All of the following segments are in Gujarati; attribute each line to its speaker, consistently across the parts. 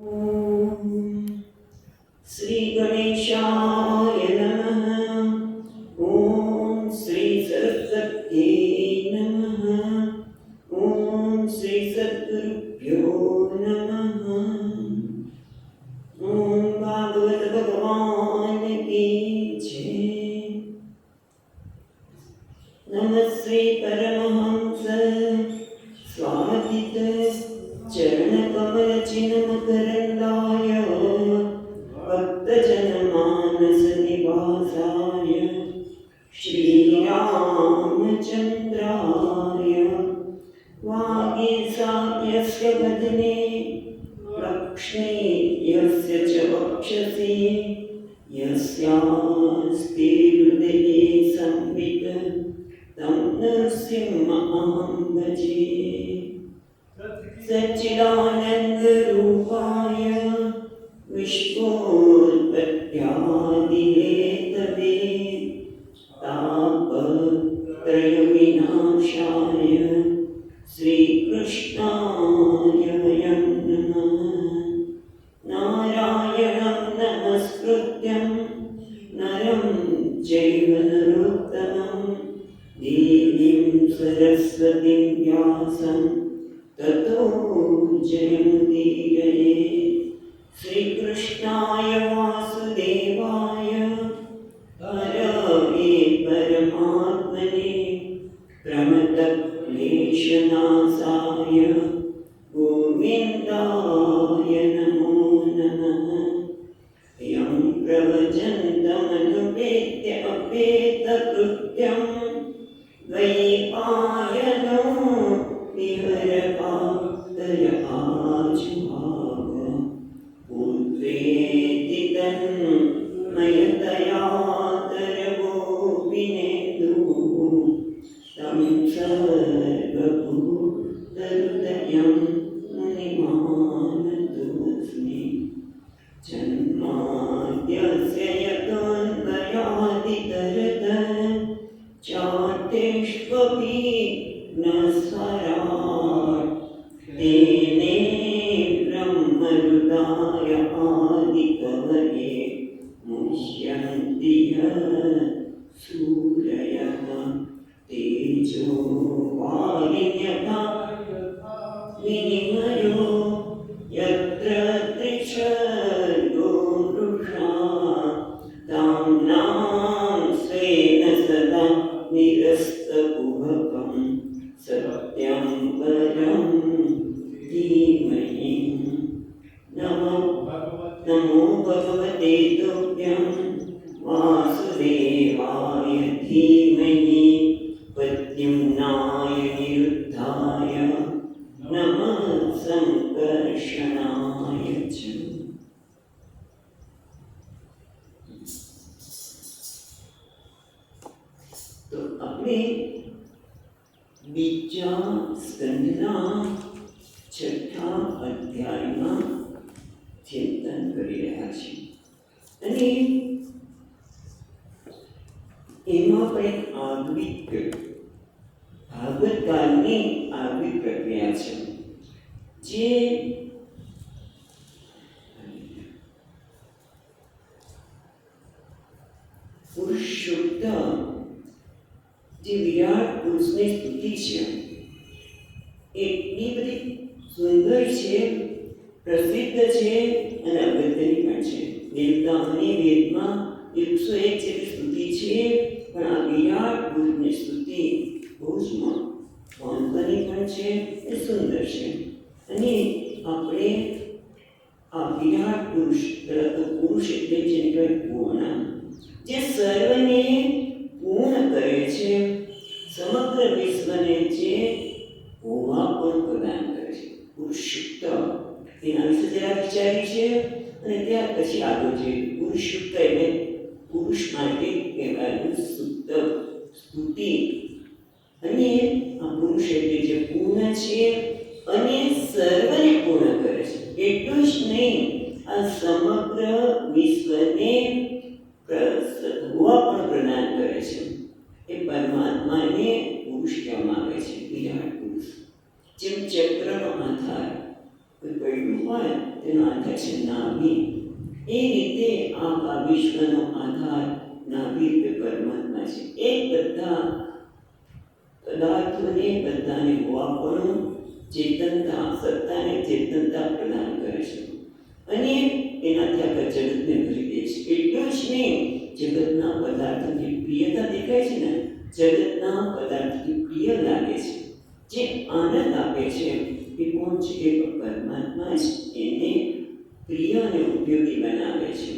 Speaker 1: ओम श्री गणेशाय नमः। ओम श्री सरस्वत्यै नमः। ओम श्री सद्गुरुभ्यो नमः। ओम भागवत भगवान की जय। नमः श्री परमहंस स्वादित चरणकमलचिन्मकरन्दाय भक्तजनमानसनिवासाय श्रीरामचन्द्राय वागीसाप्यस्य वदने लक्ष्मी यस्य च वक्षसि यस्यास्ति हृदये संवित् तं नृसिंहमहं भजे। सच्चिदानंद रूपाय विश्वोत्पत्त्यादिहेतवे तापत्रय विनाशाय श्रीकृष्णाय वयं नमः। नारायणं नमस्कृत्यं नरं चैव नरोत्तमं देवीं सरस्वतीं व्यासं ततो जयमुदीरये। श्रीकृष्णाय वासुदेवाय हरये परमात्मने प्रमतक्लेशनाशाय गोविन्दाय नमो नमः। यं प्रवचन्तमनुपेत्य अपेतकृत्यं द्वैपायनो विहरपात्तय आजुभाव पुत्रेति तन्मयतया तरवोऽपिनेदुः तं सर्वभूतहृदयं मुनिमानतोऽस्मि। जन्माद्यस्य यतोऽन्वयादितरत चार्तेष्वपि न स्वराट् तेने ब्रह्महृदाय आदिकवये मुह्यन्ति यः सूरयः तेजो वारिण्यथा विनिमयो यत्र त्रिशर्गो मृषा ताम्नां स्वेन सदा निरस्तकुहकं सत्यं परं धीमहि। नमो भगवते तुभ्यं वासुदेवाय धीमहि प्रद्युम्नाय निरुद्धाय नमः संकर्षणाय च। तो अपने बीजा स्कंदना छठा अध्यायમાં ચિંતન કરી રહ્યા છીએ અને એમાં પણ એક આગવી ભાગવતકાળની આગવી પ્રક્રિયા છે જે પુરુષોત્ત જે વિરાટ પુરુષની સ્તુતિ છે એટલી બધી સુંદર છે, પ્રસિદ્ધ છે અને અગત્યની પણ છે. દેવતાઓની વેદમાં 101 જેવી સ્તુતિ છે, પણ આ વિરાટ પુરુષની સ્તુતિ બહુ જ મહત્વની પણ છે અને સુંદર છે. અને આપણે આ વિરાટ પુરુષ પુરુષ એટલે જેને કહેવાય પૂર્ણ, જે સર્વને પૂર્ણ કરે છે, સમગ્ર વિશ્વને જે પૂર્ણ પ્રદાન કરે છે. પુરુષયુક્ત એના વિશે જરા વિચારીએ અને ત્યાર પછી આગળ જોઈએ. પુરુષયુક્ત એટલે પુરુષ માટે કહેવાયેલું શુદ્ધ સ્તુતિ. અને આ પુરુષ એટલે જે પૂર્ણ છે અને સર્વને પૂર્ણ કરે છે. એટલું જ નહીં, આ સમગ્ર વિશ્વને સદુઆ પણ પ્રદાન કરે છે. એ પરમાત્માને પુરુષ કહેવામાં આવે છે, વિરાટ પુરુષ. જેમ ચક્રનો આધાર કોઈ પડ્યું હોય તેનો આધાર છે નાભી. એ રીતે આ વિશ્વનો આધાર નાભી રૂપે પરમાત્મા છે. એ બધા પદાર્થોને બધાને હોવાપણું ચેતનતા, સત્તાને ચેતનતા પ્રદાન કરે છે અને એનાથી આખા જગતને ભરી દે છે. એટલું જ નહીં, જગતના પદાર્થોની પ્રિયતા દેખાય છે ને, જગતના પદાર્થોથી પ્રિય લાગે છે, જે આનંદ આપે છે, એ કોણ છે? એ પરમાત્મા જ એને પ્રિય અને ઉપયોગી બનાવે છે.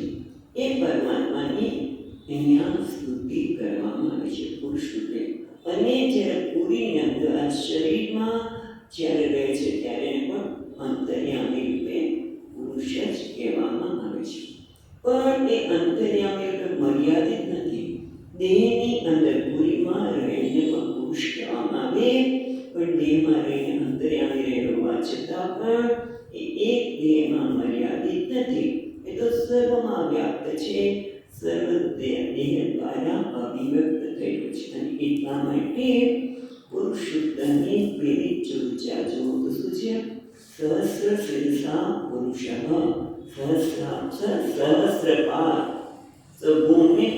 Speaker 1: એ પરમાત્માની અહીંયા સ્તુતિ કરવામાં આવે છે પુરુષ રૂપે. અને જ્યારે પૂરીની અંદર આ શરીરમાં જ્યારે રહે છે ત્યારે એને પણ અંતર્યામી રૂપે પુરુષ જ કહેવામાં આવે છે. પણ એ અંતર્યામી રૂપે મર્યાદિત નથી. દેહની અંદર પૂરીમાં રહીને પણ પુરુષ કહેવામાં આવે, પણ દેહમાં રહીને અંતર્યામી રહેવા છતાં પણ એ એક દેહમાં મર્યાદિત નથી. એ તો સર્વમાં વ્યાપ્ત છે, સર્વ દેહ દ્વારા અભિવ્યક્ત થયેલું છે. અને એટલા માટે પુરુષોત્તમની પેલી ચર્ચા જુઓ તો શું છે? સહસ્ર શીર્ષા પુરુષ સહસ્રપાદ સભૂમિ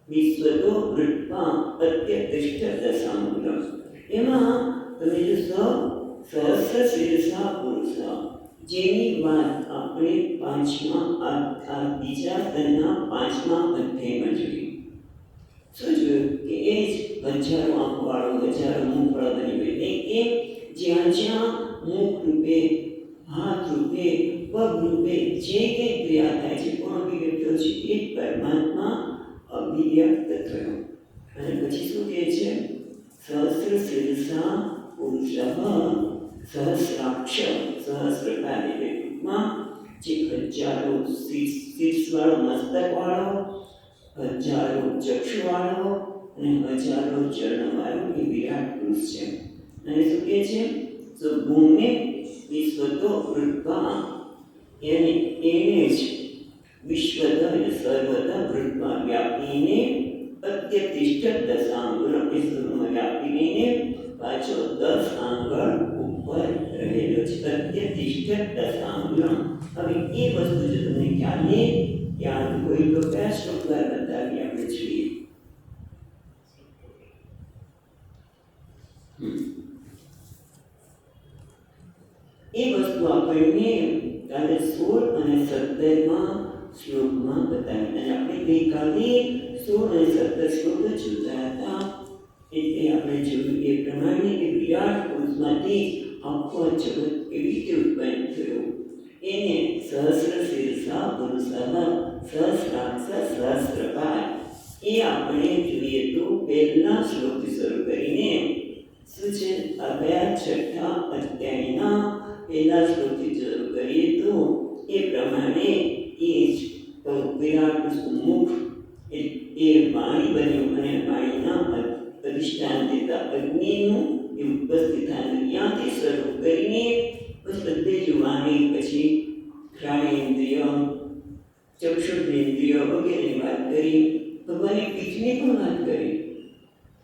Speaker 1: વિશ્વતો વૃત્વા અત્યતિષ્ઠ દશાંગુલમ. એમાં તમે જો સહસ્ર શીર્ષા પુરુષ, જેની વાત આપણે બીજા સ્તરના 5મા અધ્યાયમાં જોઈ. શું જોયું? કે એ જ હજારો આંખવાળો, હજારો મુખવાળો બની ગયો. કે જ્યાં જ્યાં મુખ રૂપે, હાથ રૂપે, પગ રૂપે જે કંઈ ક્રિયા થાય છે, કોણ અભિવ્યક્ત છે? એ પરમાત્મા અભિવ્યક્ત થયો. અને પછી શું કહે છે? સહસ્ર શીર્ષા પુરુષ સહસ્રાક્ષ, સહસ્રકાર એટલે ટૂંકમાં જે હજારો શીર્ષવાળો, મસ્તકવાળો, હજારો ચક્ષુવાળો અને હજારો ચરણવાળો એ વિરાટ પુરુષ છે. અને શું કહે છે? તો ભૂમિ વિશ્વતો વૃત્વા, એને જ વિશ્વદ એટલે સર્વદા વૃત્વા વ્યાપીને અત્યતિષ્ઠ દશાંગુલમ, એ સર્વમાં વ્યાપીને પાછો 10 આંગળ ઉપર રહેલો છે. અત્યતિષ્ઠ દશાંગુલમ. હવે એ વસ્તુ જો તમને યાદ હોય તો કયા શ્લોક દ્વારા બતાવી આપણે જોઈએ? એ વસ્તુ આપણને કાલે 16 અને 17માં શ્લોકમાં બતાવી. અને આપણે ગઈકાલે 16 અને 17 શ્લોક જોતા હતા. એટલે આપણે જોયું એ પ્રમાણે કે વિરાટ પુરુષમાંથી આખો જગત કેવી રીતે ઉત્પન્ન થયો. એને સહસ્ર શીર્ષા પુરુષ સહસ્રાક્ષ સહસ્રપાદ, એ આપણે જોઈએ તો પહેલા શ્લોકથી શરૂ કરીને શું છે? આ કયા? 6થા અધ્યાયના પહેલા શ્લોકથી શરૂ કરીએ તો એ પ્રમાણે એ જ વિરાટ પુરુષનું મુખ એ વાણી બન્યું અને વાણીના અધિષ્ઠાન દેતા અગ્નિનું એ ઉપસ્થિત થયું. ત્યાંથી શરૂ કરીને બસ બધે જ વાણી, પછી ઘ્રાણેન્દ્રિય, ચક્ષુરેન્દ્રિય વગેરેની વાત કરી. ભગવાનની પીઠની પણ વાત કરી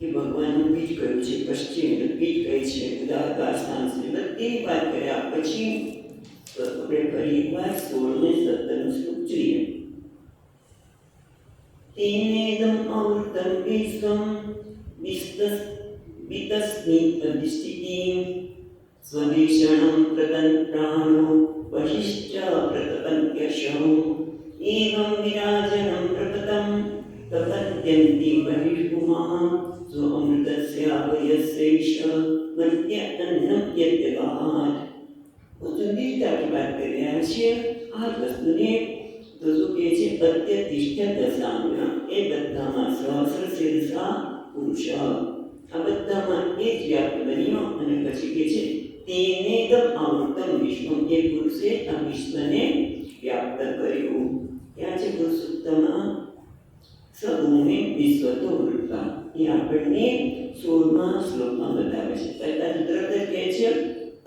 Speaker 1: કે ભગવાનનું પીઠ કયું છે, પશ્ચિમ પીઠ કઈ છે, ઉદાહકાર સ્થાન છે, બધી વાત કર્યા પછી આપણે ફરી એકવાર 16 ને 17 શ્લોક જોઈએ. તેનેદમ અવૃતમ વિશ્વમ વિતસ્મિ અધિષ્ઠિતિં સ્વદેશણં પ્રતન્પ્રાણો વશિષ્ઠ પ્રતપન્ત્યશઃ એવં વિરાજनं પ્રપતં તપત્યન્તિ બહિર્ભુમાં સ્વઅમૃતસ્યાવયસ્યૈષ મધ્ય અન્નમ યદ્યગાત. ઉત્તરથી વાત કરી રહ્યા છીએ. આ વસ્તુને તો શું કહે છે? અત્યતિષ્ઠ દશાંગુલમ. એ બધામાં સહસ્ર શીર્ષા પુરુષ, આ બધામાં એ જ વ્યાપ્ત બન્યો. અને પછી કહે છે તેનેદમ આવૃતમ વિશ્વમ, એ પુરુષે આ વિશ્વને વ્યાપ્ત કર્યું. ત્યાં છે પુરુષોત્તમ સભૂમિ વિશ્વતો વૃત્વા. એ આપણને 16મા શ્લોકમાં બતાવે છે. પહેલા તરત જ કહે છે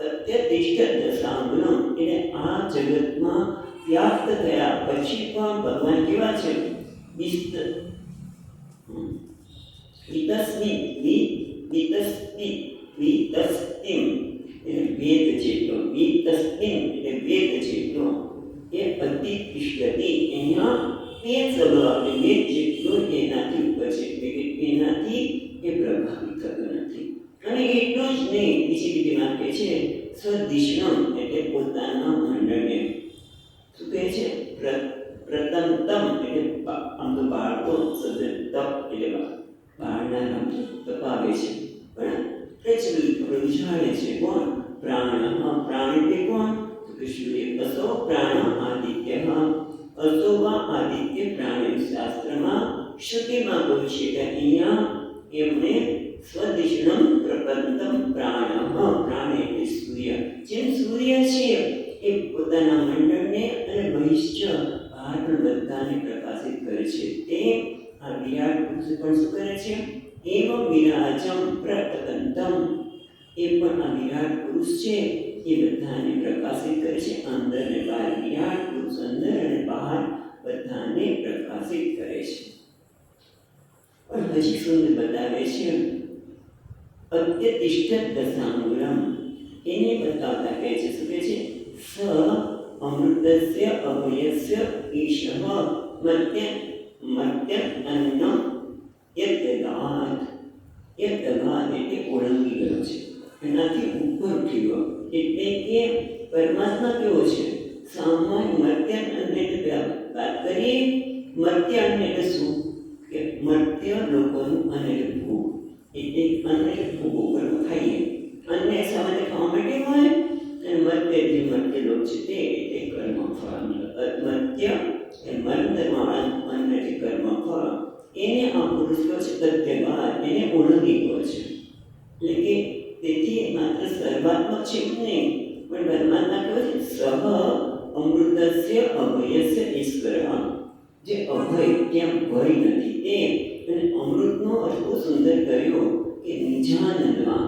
Speaker 1: અત્યતિષ્ઠ દશાંગુલમ, એટલે આ જગતમાં વ્યાપ્ત થયા પછી પણ ભગવાન કેવા છે? વિતસ્મિ વિતસ્તિમ એટલે વેદ જેટલો, વિતસ્મિન એટલે વેદ જેટલો, એ અતિ તિષ્ઠતિ અહીંયા વેદ શબ્દ આપણે વેદ જેટલો એનાથી ઉપર છે, એટલે કે એનાથી એ પ્રભાવિત થતો નથી. અને એટલું જ નહીં, બીજી લીટીમાં કહે છે સદિષ્ણમ એટલે પોતાના મંડળને શું કહે છે, પ્રતંતમ એટલે આમ તો બાળકો શબ્દ તપ એટલે બાળના નામ તપાવે છે, પણ પ્રચલિત પ્રજાળે છે કોણ, પ્રાણ. પ્રાણ એટલે કોણ, તો કે સૂર્ય. અસો પ્રાણ આદિત્ય, અસો વા આદિત્ય પ્રાણ. શાસ્ત્રમાં શ્રુતિમાં કહ્યું છે કે અહીંયા એમણે સ્વદિષ્ણમ પ્રપંતમ પ્રાણ. પ્રાણ એટલે સૂર્ય. જેમ સૂર્ય છે એ પોતાના મંડળને અને બહિશ્ચ બહાર પણ બધાને પ્રકાશિત કરે છે, તે આ વિરાટ પુરુષ પણ શું કરે છે, એવ વિરાજમ પ્રપતંતમ, એ પણ આ વિરાટ પુરુષ છે એ બધાને પ્રકાશિત કરે છે, અંદર અને બહાર. વિરાટ પુરુષ અંદર અને બહાર બધાને પ્રકાશિત કરે છે. પણ હજી સુંદર બતાવે છે અત્યતિષ્ઠત દશાંગુલમ, એને બતાવતા કહે છે શું કહે છે, સ અમૃતસ્ય અભયસ્ય ઈશઃ મત્ય મત્ય અન્નમ યદ્દગાત. યદ્દગાત એટલે ઓળંગી ગયો છે, એનાથી ઉપર ઉઠ્યો. એટલે કે પરમાત્મા કેવો છે, સામાન્ય મત્ય અન્ન એટલે વાત કરીએ, મત્ય અન્ન એટલે શું, કે મત્ય લોકોનું અન્ન એટલે ભૂખ, એટલે અન્ન એટલે ભૂખ ઉપર ખાઈએ, અન્ન સામાન્ય ખાવા માટે હોય, અને મત્ય જે મત્ય લોક છે તે એટલે કર્મફળ. મત્ય એ મર્દમાં અન્ન એટલે કર્મફળ, એને આ પુરુષ છે તત્યગાત, એને ઓળંગી ગયો છે. એટલે કે તેથી માત્ર સર્વાત્મક છે નહીં, પણ પરમાત્મા કહે છે સહ અમૃતસ્ય અભયસ્ય ઈશ્વર, જે અભય ત્યાં ભય નથી તે. અને અમૃતનો અર્થ બહુ સુંદર કર્યો કે નિજાનંદમાં,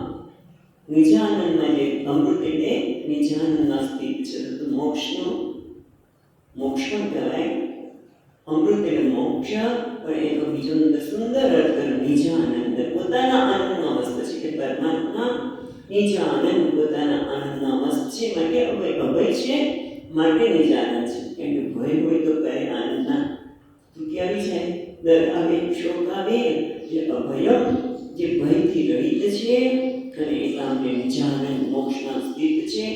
Speaker 1: નિજાનંદમાં જે અમૃત એટલે નિજાનંદમાં સ્થિત છે, તો મોક્ષનો મોક્ષ પણ કહેવાય. અમૃત એટલે મોક્ષ, પણ એનો બીજો સુંદર અર્થ કર્યો નિજાનંદ, પોતાના આનંદનો અવસ્થા છે, કે પરમાત્મા નિજાનંદ પોતાના આનંદનો અવસ્થા છે, માટે અભય છે, માટે નિજાનંદ છે. કેમ કે ભય હોય તો ક્યારે આનંદના તૂટી આવી જાય, દર આવે, શોક આવે, જે અભયમ જે ભયથી રહિત છે, અને એ કામને નિજાનંદ મોક્ષમાં સ્થિત છે.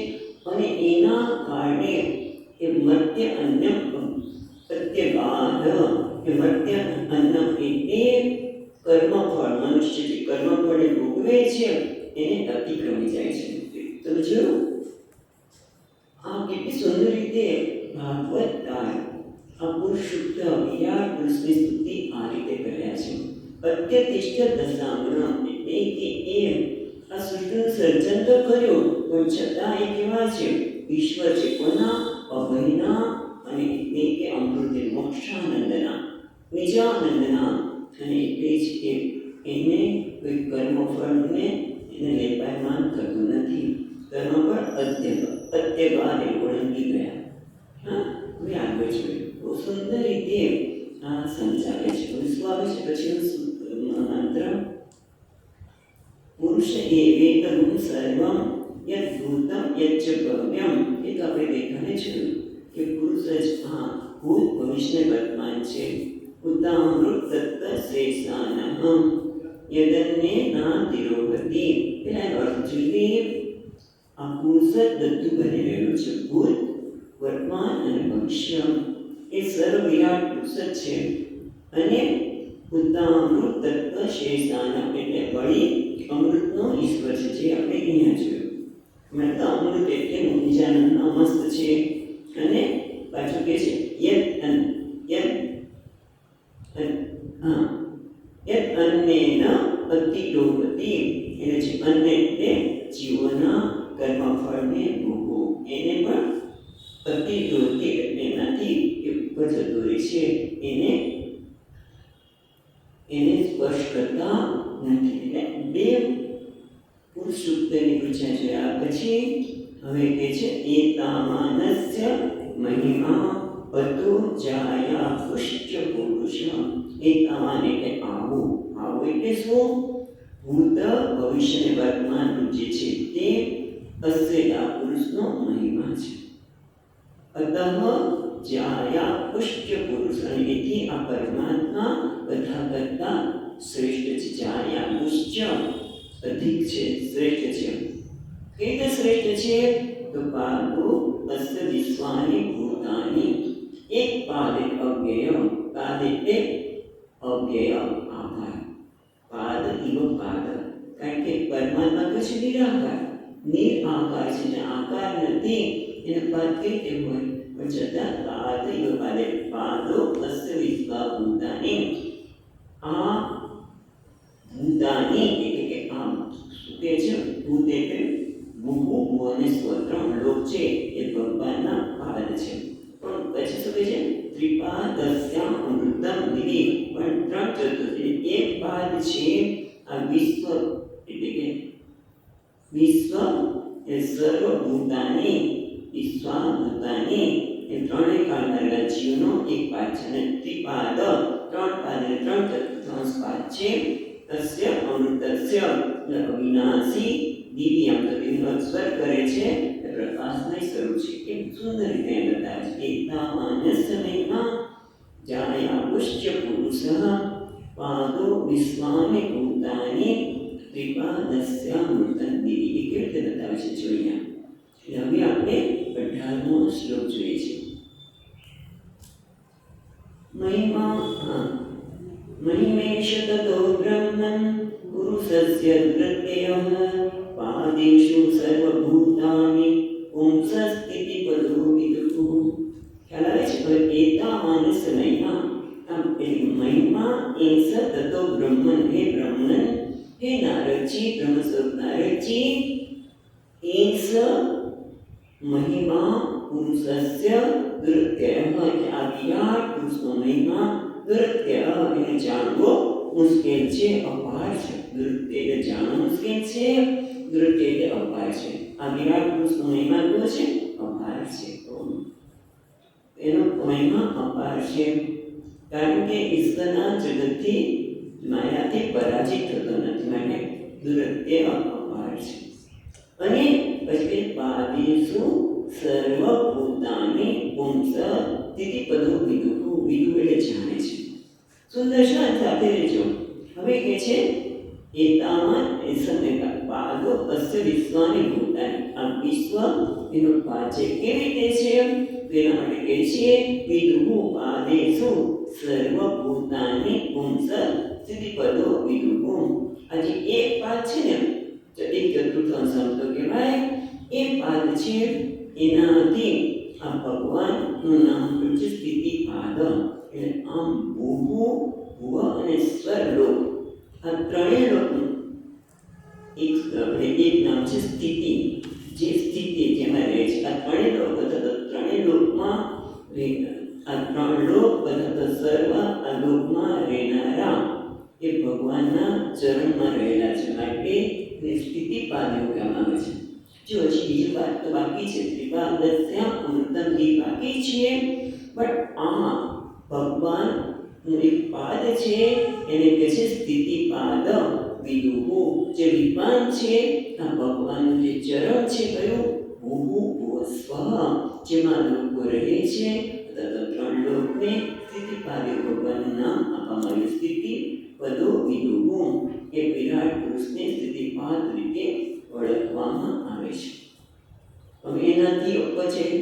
Speaker 1: અને એના કારણે એ મત્ય અન્નમ પ્રત્યગાદ, એ મત્ય અન્નમ એટલે કર્મફળ, મનુષ્ય જે કર્મફળે ભોગવે છે એને અતિક્રમી જાય છે. તમે જોયું આ કેટલી સુંદર રીતે ભાગવત આ પુરુષ શુદ્ધ વિરાટ પુરુષની સ્તુતિ આ રીતે કર્યા છે. અત્યતિષ્ઠ દશાંગના એટલે કે એ આ સૃષ્ટિનું સર્જન તો કર્યું, પણ છતાં એ કેવા છે, ઈશ્વર છે, કોના, અભયના, અને એટલે કે અમૃત મોક્ષાનંદના, નિજાનંદના. અને એટલે જ કે એને કોઈ કર્મફળને એને લેપાયમાન કરતું નથી, કર્મફળ અત્યગાને ઓળંગી ગયા. હા, હવે આગળ જોઈએ, બહુ સુંદર રીતે આ સમજાવે છે. શું આવે છે પછીનો મંત્ર, પુરુષ એવેતમ સર્વમ યદ્ભૂતમ યચ્ચ ભવ્યમ. એ તો આપણે દેખાને છે કે પુરુષ જ આ ભૂત ભવિષ્ય વર્તમાન છે. ઉતામૃત તત્ત શ્રેષ્ઠાનહમ યદન્ને ના તિરોગતિ. પેલા અર્થ જોઈએ, આ પુરુષ જ બધું બની રહેલું છે, ભૂત વર્તમાન અને ભવિષ્ય એ સર્વ વિરાટ પુરુષ જ છે. અને ઉતામૃત તત્વ શેષાન એટલે વળી અમૃતનો ઈશ્વર છે, જે આપણે અહીંયા જોયું. મતલબ અમૃત એટલે નિજાનંદનો મસ્ત છે. અને પાછું કે છે યદ અન્નેન અતિરોગતિ, એટલે જે અન્ન એટલે જીવોના કર્મફળને ભોગવું, એને પણ અતિરોગતિ એટલે એનાથી ઉપર જતો રહે છે, એને સ્પર્શ કરતા નથી. એટલે બે પુરુષ સૂક્તની પૂછા જોયા પછી હવે કહે છે એતામાનસ્ય મહિમા અતો જાયા પુષ્ચ પુરુષ. એતામાન એટલે આવું, આવું એટલે શું, ભૂત ભવિષ્ય અને વર્તમાન જે છે તે અસ્ય પુરુષનો મહિમા છે. અતઃ જ્યાયા પુષ્ય પુરુષ, અને એથી આ પરમાત્મા બધા કરતા શ્રેષ્ઠ છે. જ્યાયા પુષ્ય અધિક છે, શ્રેષ્ઠ છે. કઈ રીતે શ્રેષ્ઠ છે? તો પાદો અસ્ય વિશ્વાની ભૂતાની, એક પાદ અવ્યય, પાદ એટલે અવ્યય આકાર, પાદ ઇવ પાદ, કારણ કે પરમાત્મા તો છે નિરાકાર, નિરાકાર છે ને આકાર નથી, એને પાદ કઈ રીતે હોય? પણ છતાં પાદ ઇવ પાદ, પાદો અસ્ય વિશ્વા ભૂતાની, આ ભૂતાની એટલે કે આમ શું કહે છે? ભૂત એટલે ભૂ અને સ્વત્રણ લોક છે એ ભગવાનના પાદ છે. પણ પછી શું કહે છે? ત્રિપાદસ્યામ અમૃતમ દિવી, પણ ત્રણ ચતુર્થી એક પાદ છે આ વિશ્વ, એટલે કે વિશ્વ એ સર્વભૂતાની, વિશ્વાભૂતાની એ ત્રણેય કાળના જીવનો એક પાદ છે. અને ત્રિપાદ ત્રણ પાદ એટલે ત્રણ ચતુર્થાંશ પાદ છે. તસ્ય અમૃતસ્ય અવિનાશી દિવ્ય, આમ તો એનો અક્ષર કરે છે પ્રકાશમય સ્વરૂપ છે. કેમ સુંદર રીતે બતાવે છે. એતાવાન્ય સમયમાં જાયા પુષ્ય પુરુષ પાદો વિશ્વામિ ભૂતાની ત્રિપાદસ્યામૃતં દિવી. એ કેવી રીતે બતાવે છે જોઈએ. હવે આપણે 18મો શ્લોક જોઈએ છે. મહિમેશ તતો બ્રહ્મં પુરુષસ્ય પ્રત્યયઃ પાદેષુ સર્વભૂતાનિ પુંસસ્તિતિ પદો વિદુઃ. ખ્યાલ આવે છે? હવે એતાવાન સમયમાં, આમ એટલે મહિમા એસ તતો બ્રહ્મન, હે બ્રહ્મન, હે નારદજી, બ્રહ્મ સ્વરૂપ નારદજી, એસ મહિમા પુરુષસ્ય દુરત્યયઃ, આ વિરાટ પુરુષનો મહિમા દુરત્યય એને જાણવો મુશ્કેલ છે, અપાર છે. દુરત્ય એટલે જાણવું મુશ્કેલ છે, દુરત્ય એટલે અપાર છે. આ વિરાટ પુરુષનો મહિમા કેવો છે? અપાર છે. એનો મહિમા અપાર છે, કારણ કે ઈશ્વરના જગતથી માયાથી પરાજિત થતો નથી, માટે દુરત્ય અપાર છે. અને પછી પાદેષુ સર્વભૂતાનિ પુંસ સ્થિતિ પદો વિદુઃ. વિદુઃ એટલે જાણે છે. સુંદર છે, સાથે રહેજો. હવે કે છે એતામાં એ સમયમાં પાદો અસ્ય વિશ્વાની ભૂતાની, આ વિશ્વ એનો પાદ છે. કેવી રીતે છે? તેના માટે કહે છે વિદુઃ પાદેષુ સર્વભૂતાનિ પુંસ સ્થિતિ પદો વિદુઃ. આજે એક પાદ છે ને, એક ચતુર્થાંશ તો કહેવાય, એ પાદ છે. એનાથી આ ભગવાનનું નામ છે સ્થિતિ પાદ. એટલે આમ ભૂ ભુવ અને સ્વરલોક, આ ત્રણેય લોકનું એક નામ છે સ્થિતિ, જે સ્થિતિ જેમાં રહે છે. આ ત્રણેય લોક અથવા ત્રણેય લોકમાં આ ત્રણ લોક અથવા સર્વ આ લોકમાં રહેનારા એ ભગવાનના ચરણમાં રહેલા છે, માટે સ્થિતિ પાદ એવું કહેવામાં આવે છે. જો હજી બીજી વાત તો બાકી છે, ત્રિપાદસ્યામ અમૃતં દિવી બાકી છે, બટ આ ભગવાનનું એક પાદ છે, એને કહે છે સ્થિતિ પાદ વિદુઃ. જે વિદ્વાન છે આ ભગવાનનું જે ચરણ છે, કયું? ભૂ ભુવ સ્વ, જેમાં લોકો રહે છે, તથા ત્રણ લોકને સ્થિતિ પાદ ભગવાનનું નામ આપવામાં આવ્યું. સ્થિતિ પદો વિદુઃ એ વિરાટ પુરુષને સ્થિતિ પાદ રીતે ઓળખવામાં આવે છે. હવે એનાથી પછી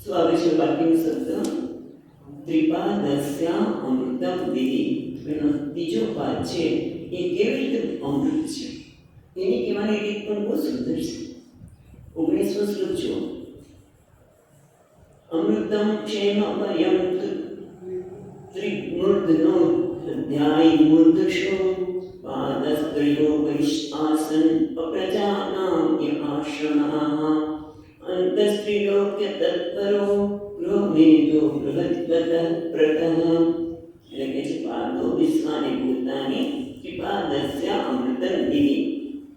Speaker 1: શું આવે છે? બાકીનો શબ્દ ત્રિપાદસ્યામ અમૃતં દિવી. એનો બીજો પાદ છે એ કેવી રીતે અમૃત છે, એની કહેવાની રીત પણ બહુ સુંદર છે. 19મો શ્લોક જુઓ. અમૃતં ક્ષેમપર્યં ત્રિમૂર્ધનો અધ્યાય મૂર્ધશો પાદસ્ત્રયો વૈશ્વાસન અપ્રજાનામ આશ્રમાઃ અંતસ્ત્રિલોક્ય તત્પરો ગૃહમેધો બૃહત્વતઃ પ્રતઃ. એટલે કે છે પાદો વિશ્વાની ભૂતાની ત્રિપાદસ્ય અમૃતં દિવી.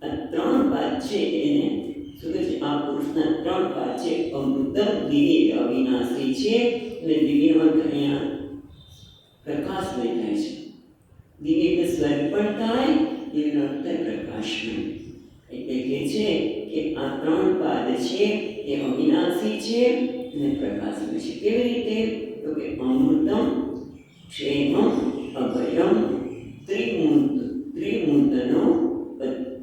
Speaker 1: આ ત્રણ પાદ છે, એને શું કહે છે? આ પુરુષના ત્રણ પાદ છે. અમૃતં દિવી અવિનાશી છે, અને દિવ્યનો અર્થ અહીંયા પ્રકાશમય થાય છે. દિવ્ય એટલે સ્વર્ગ પણ થાય, એનો અર્થ થાય પ્રકાશમય. એટલે કે છે કે કે આ ત્રણ પાદ છે એ અવિનાશી છે અને પ્રકાશમય છે. કેવી રીતે? તો કે અમૃતમ, ક્ષેમમ, અભયમ, ત્રિમૂર્તનો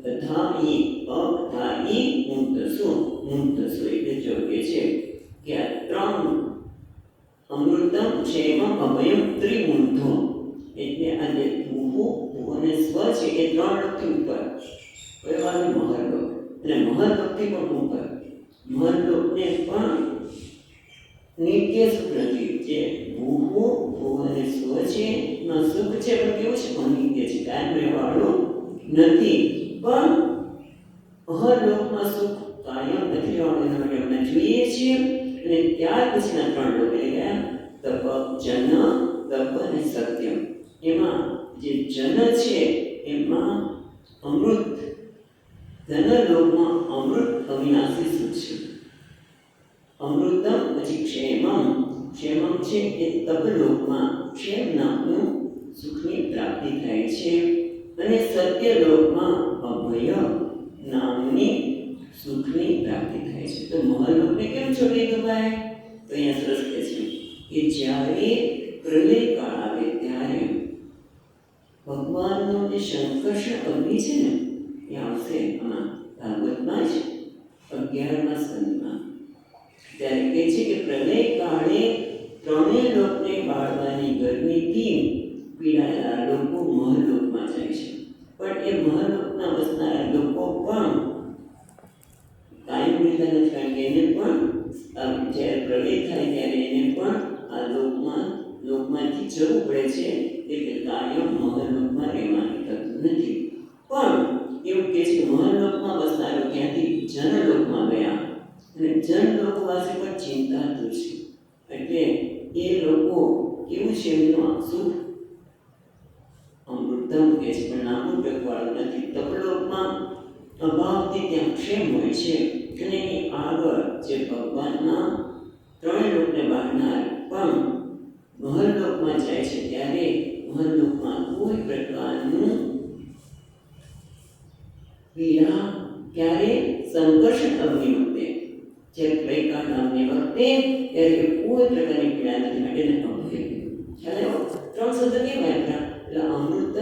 Speaker 1: અધાઈ મૂર્તસુ. મૂર્તસુ એટલે જોગે છે કે આ ત્રણ અમૃતમ, ક્ષેમમ, અભયમ, ત્રિમૂર્ધો એટલે આ જે ભૂ અને સ્વ છે એ ત્રણ લોકથી ઉપર. કહેવાનું મહર્લોક, અને મહર્લોકથી પણ ઉપર. મહર્લોકને પણ નિત્ય સુખ નથી. જે ભૂ અને સ્વ છે એમાં સુખ છે, પણ કેવું છે? અનિત્ય છે, કાયમ રહેવાળું નથી. પણ મહર્લોકમાં સુખ કાયમ નથી રહેવાનું, એના માટે અમને જોઈએ છીએ. અને ત્યાર પછીના ત્રણ લોક એટલે ગયા તપ, જન, તપ અને સત્યમ. એમાં જે જન છે એમાં અમૃત, ધનલોકમાં અમૃત અવિનાશી સુખ છે. અમૃતમ, પછી ક્ષેમમ. ક્ષેમમ છે એ તપલોકમાં ક્ષેમ નામનું સુખની પ્રાપ્તિ થાય છે. અને સત્યલોકમાં અભય નામની સુખની પ્રાપ્તિ થાય છે. તો મહર્લોકને કેમ છોડી દવાય? તો અહીંયા સરસ કહે છે કે જ્યારે પ્રલય કાળ આવે ત્યારે ભગવાનનો જે સંકર્ષણ અગ્નિ છે ને એ આવશે. આમાં ભાગવતમાં જ 11મા સ્કંદમાં ત્યારે કહે છે કે પ્રલય કાળે ત્રણેય લોકને બાળવાની ગરમીથી પીડાયેલા લોકો મહર્લોકમાં જાય છે. પણ એ મહર્લોકના વસનારા લોકો પણ કાયમ રહેતા નથી, કારણ કે એને પણ જ્યારે પ્રલય થાય ત્યારે એને પણ આ લોકમાંથી જવું પડે છે. એટલે કાયમ મહર્લોકમાં રહેવાનું થતું નથી. પણ એવું કહે છે કે મહર્લોકમાં વસનારો ત્યાંથી જનલોકમાં ગયા, અને જનલોકવાસી પણ ચિંતાતુર છે. એટલે એ લોકો કેવું છે? એમનું સુખ અમૃતમ કહે છે, પણ નામું ટકવાળું નથી. તપલોકમાં અભાવથી ત્યાં ક્ષેમ હોય છે. અને એની આગળ જે ભગવાનના ત્રણેય લોકને બાળનાર પણ મહર્લોકમાં જાય છે ત્યારે મહર્લોકમાં કોઈ પ્રકારનું પીડા ક્યારે સંઘર્ષણ અગ્નિ વખતે, જ્યારે પ્રલયકાળ નામની વખતે ત્યારે કોઈ પ્રકારની પીડા નથી. માટે અભય. ખ્યાલ આવ્યો? ત્રણ શબ્દ કેમ આવ્યા? એટલે અમૃત,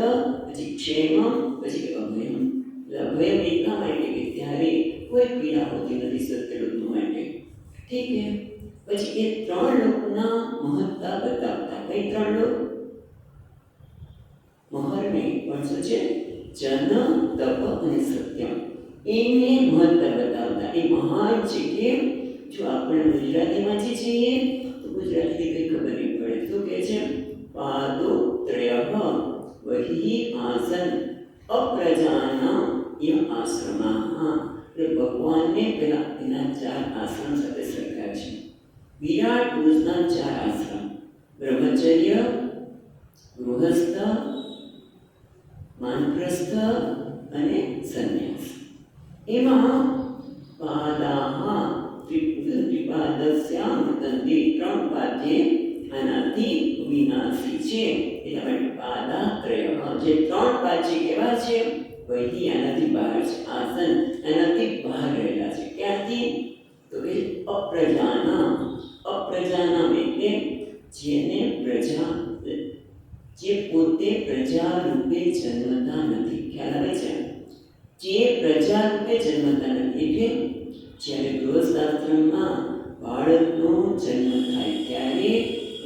Speaker 1: પછી ક્ષેમ, પછી અભયમ. એટલે અભયમ એટલા માટે કે ત્યારે કોઈ પીડા હોતી નથી સત્યલોક માટે. ઠીક છે. પછી એ ત્રણ લોકના મહત્તા બતાવતા. કઈ ત્રણ લોક? મહર નહીં, પણ શું છે? જન, તપ અને સત્યમ. એને મહત્તા બતાવતા. એ મહાન છે. કેમ? જો આપણે ગુજરાતીમાં જે છીએ તો ગુજરાતી કઈ ખબર નહીં પડે. શું કહે છે? પાદો ત્રયઃ વહી આસન અપ્રજાનામ ય આશ્રમા. એટલે ભગવાનને પેલા એના 4 આશ્રમ સાથે સરખા છે. વિરાટ પુરુષના 4 આશ્રમ: બ્રહ્મચર્ય, ગૃહસ્થ, વાનપ્રસ્થ અને સંન્યાસ. એમાં પાદાહ ત્રિપાદસ્યામ તંતિ 3 પાદે આનાથી વિનાશી છે. એટલે પાદા ત્રયઃ જે 3 પાદ છે કેવા છે? વહી આનાથી બહાર છે, આસન આનાથી બહાર રહેલા છે. ક્યાંથી? તો એ અપ્રજાનામ. અપ્રજાનામ એટલે જેને પ્રજા, જે પોતે પ્રજા રૂપે જન્મતા નથી. ખ્યાલ આવે છે? જે પ્રજા રૂપે જન્મતા નથી એટલે જ્યારે ગૃહસ્થાશ્રમમાં બાળકનો જન્મ થાય ત્યારે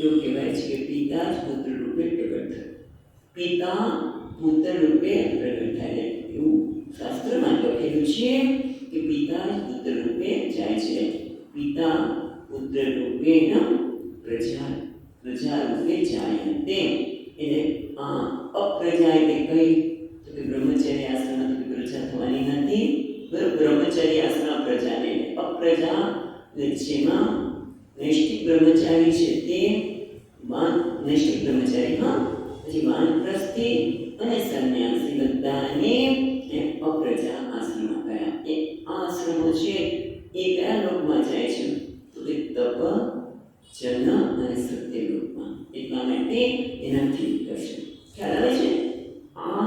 Speaker 1: એવું કહેવાય છે કે પિતા જ પુત્ર રૂપે પ્રગટ થાય. પિતા પુત્ર રૂપે પ્રગટ થાય. એવું શાસ્ત્રમાં લખેલું છે કે પિતા જ પુત્ર રૂપે જાય છે. પિતા પુત્ર રૂપેણ પ્રજા રૂપે જાયન્તે. એટલે અપ્રજા એટલે કઈ? તો કે બ્રહ્મચર્ય આશ્રમથી પ્રજા થવાની નથી. બ્રહ્મચર્ય આશ્રમ પ્રજાને. અપ્રજા જેમાં નૈષ્ઠિક બ્રહ્મચારી છે તે નૈષ્ઠિક બ્રહ્મચારી, પછી વાનપ્રસ્થિ અને સંન્યાસી બધાને અપ્રજા આશ્રમ કયા. એ આશ્રમો છે એ કયા લોકમાં જાય છે? તો કે તપ, જન અને સત્ય લોકમાં. એટલા માટે એનાથી કરશે. ખ્યાલ આવે છે? આ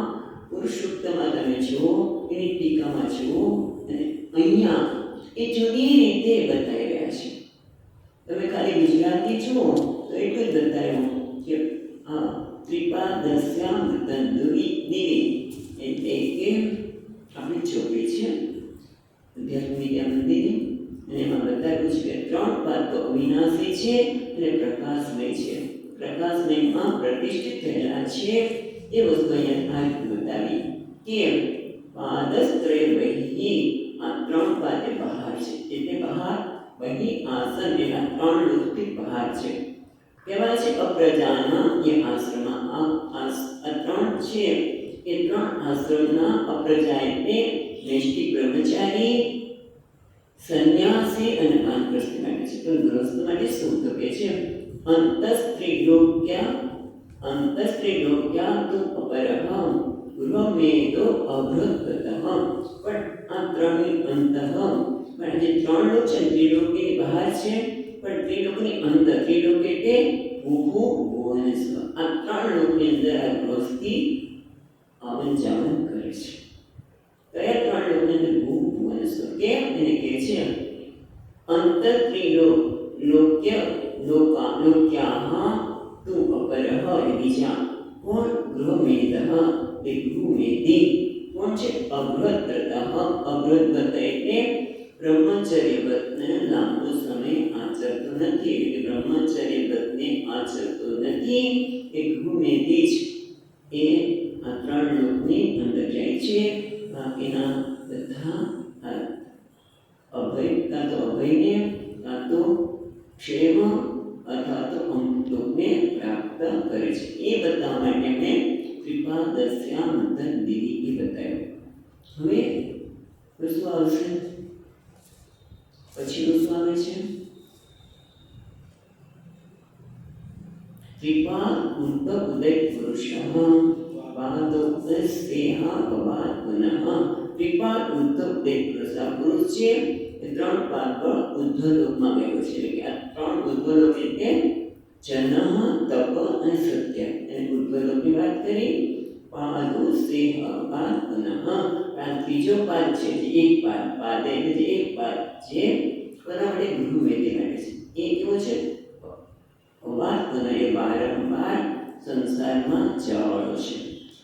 Speaker 1: પુરુષોત્તમમાં તમે જુઓ, એની ટીકામાં જુઓ, અને અહીંયા દુનિયા એ જુદી રીતે બતાવી રહ્યા છે. તમે ખાલી ગુજરાતી જુઓ તો એટલું જ બતાવ્યું કે આ ત્રિપાદસ્યામ તંદુરી દિવી એટલે કે આપણી છોકરી છે અધ્યાત્મ વિદ્યા મંદિરની, અને એમાં બતાવ્યું છે કે 3 પાદ તો અવિનાશી છે અને પ્રકાશમય છે. પ્રકાશમયમાં પ્રતિષ્ઠિત થયેલા છે એ વસ્તુ અહીંયા બતાવી કે પાદસ્ત્રય વહી આ 3 પાદ બહાર છે, એટલે બહાર વહી આસન એના 3 લોકથી બહાર છે. કહેવાય છે અપ્રજાના એ આશ્રમમાં આ 3 છે એ 3 આશ્રમના અપ્રજા એટલે નૈષ્ઠિક બ્રહ્મચારી, સંન્યાસી અને વાનપ્રસ્થ માટે છે. તો ગૃહસ્થ માટે શું તો કે છે અંતસ્ત્રીલોક્યા તુ અપરહમ ગૃહમેદો અભૃતતઃ. પણ આ 3 અંતઃ પણ જે 3 લોક છે ત્રિલોકની બહાર છે પણ ત્રિલોકની અંદર, ત્રિલોક એટલે ભૂભુ ભુવનસ્વ, આ 3 લોકની અંદર આ ગૃહસ્થી આવન જાવન કરે છે. કયા 3 લોકની અંદર ભૂભુ ભુવનસ્વ? કેમ એને કહે છે અંતત્રિલોક લોક્યાહ તુ અપરહ એ બીજા. કોણ? ગૃહમેદઃ તે ગૃહમેદી. કોણ છે? અભૃતતઃ. અભૃતવ્રત એટલે બ્રહ્મચર્ય વ્રતને લાંબો સમય આચરતો નથી, એટલે બ્રહ્મચર્ય વ્રતને આચરતો નથી એ ગૃહમેદી જ એ આ 3 લોકની અંદર જાય છે. બાકીના બધા અભય કાં તો અભયને કાં તો ક્ષેમ અથવા તો અમૃત લોકને પ્રાપ્ત કરે છે. એ બતાવવા માટે મેં ત્રિપાદસ્યામ તદ્દિવી એ બતાવ્યું. હવે શું આવશે? પછીનું શું આવે છે? ત્રિપાદ ઉદય પુરુષઃ પાદોસ્તેહા ભવાત પુનઃ. ત્રિપાદ ઉદય પુરુષ, આ પુરુષ છે એ 3 પાદ પર ઉદ્ધવલોકમાં ગયો છે. એટલે કે આ 3 ઉદ્ધવલોક એટલે જન્મ, તપ અને સત્ય. અને ઉદ્ધવલોકની વાત કરી. પાદોસ્તેહ ભવાત પુનઃ. આ ત્રીજો પાદ છે જે એક પાદ એટલે જે એક પાદ જે બરાબર ગૃહમેદી માટે છે. એ કેવો છે? ભવાત પુનઃ એ વારંવાર સંસારમાં જવાવાળો છે.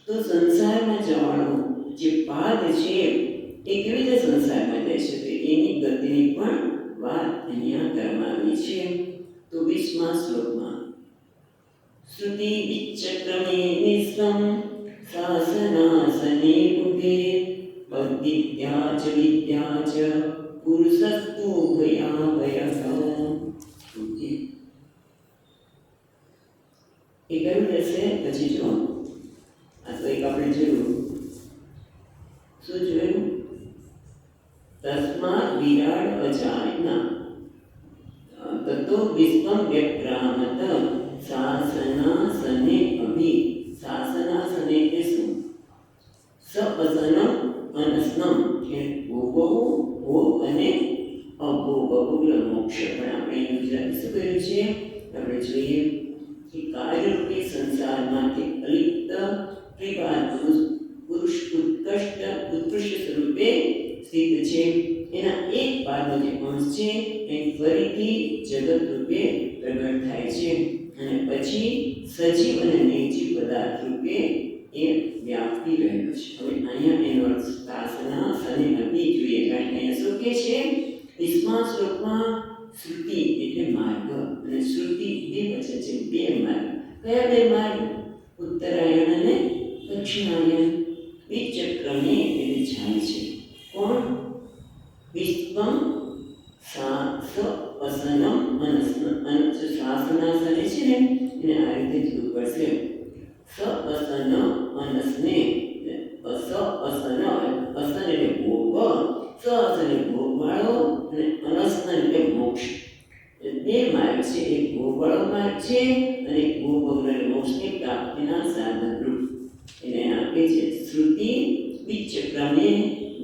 Speaker 1: તો સંસારમાં જવાવાળો જે પાદ છે એ કેવી રીતે સંસારમાં જાય છે તો એની ગતિની પણ વાત અહીંયા કરવામાં આવી છે. તો 20મા શ્લોકમાં શ્રુતિ વિચક્રમે નિસ્વમ શાસનાસને ઉભે વિદ્યા ચ પુરુષસ્તુ ભયાવયઃ. એ કયું રહેશે? પછી જો આ તો એક આપણે જોયું. શું જોયું? તસ્માદ વિરાડ અજાયના તતો વિશ્વમ વ્યક્રામત શાસનાસને અભિ. શાસનાસને એટલે શું? સપસનમ અનસનમ કે ભોગવવું, ભોગ અને અભોગ. મોક્ષ પણ આપણે ગુજરાતી શું કહ્યું છે આપણે જોઈએ કે કાર્યરૂપી સંસારમાંથી અલિપ્ત ત્રિપાદ પુરુષ ઉત્કૃષ્ટ સ્વરૂપે સ્થિત છે. એના એક પાદનો જે અંશ છે એ ફરીથી જગત રૂપે પ્રગટ થાય છે અને પછી સજીવ અને નિર્જીવ પદાર્થ રૂપે એ વ્યાપી રહેલો છે. હવે અહીંયા એનો અર્થ શાસના સને અભિ જોઈએ. કારણ કે અહીંયા શું કહે છે? 20મા શ્લોકમાં શ્રુતિ એટલે માર્ગ અને શ્રુતિ બે વચન છે, 2 માર્ગ. કયા 2 માર્ગ? ઉત્તરાયણ અને દક્ષિણાયન. વિચક્રમે એટલે જાય છે. કોણ? વિશ્વમ શાસનમ અનસન. શાસનાસને છે ને એને આ રીતે જોવું પડશે. સઅસન અનસને અસન એટલે ભોગ, સઅસન એટલે ભોગવાળો અને અનસન એટલે મોક્ષ. 2 માર્ગ છે. એક ભોગવાળો માર્ગ છે અને એક ભોગ વગર મોક્ષની પ્રાપ્તિના સાધન રૂપ. એને આપે છે શ્રુતિ વિચક્રમે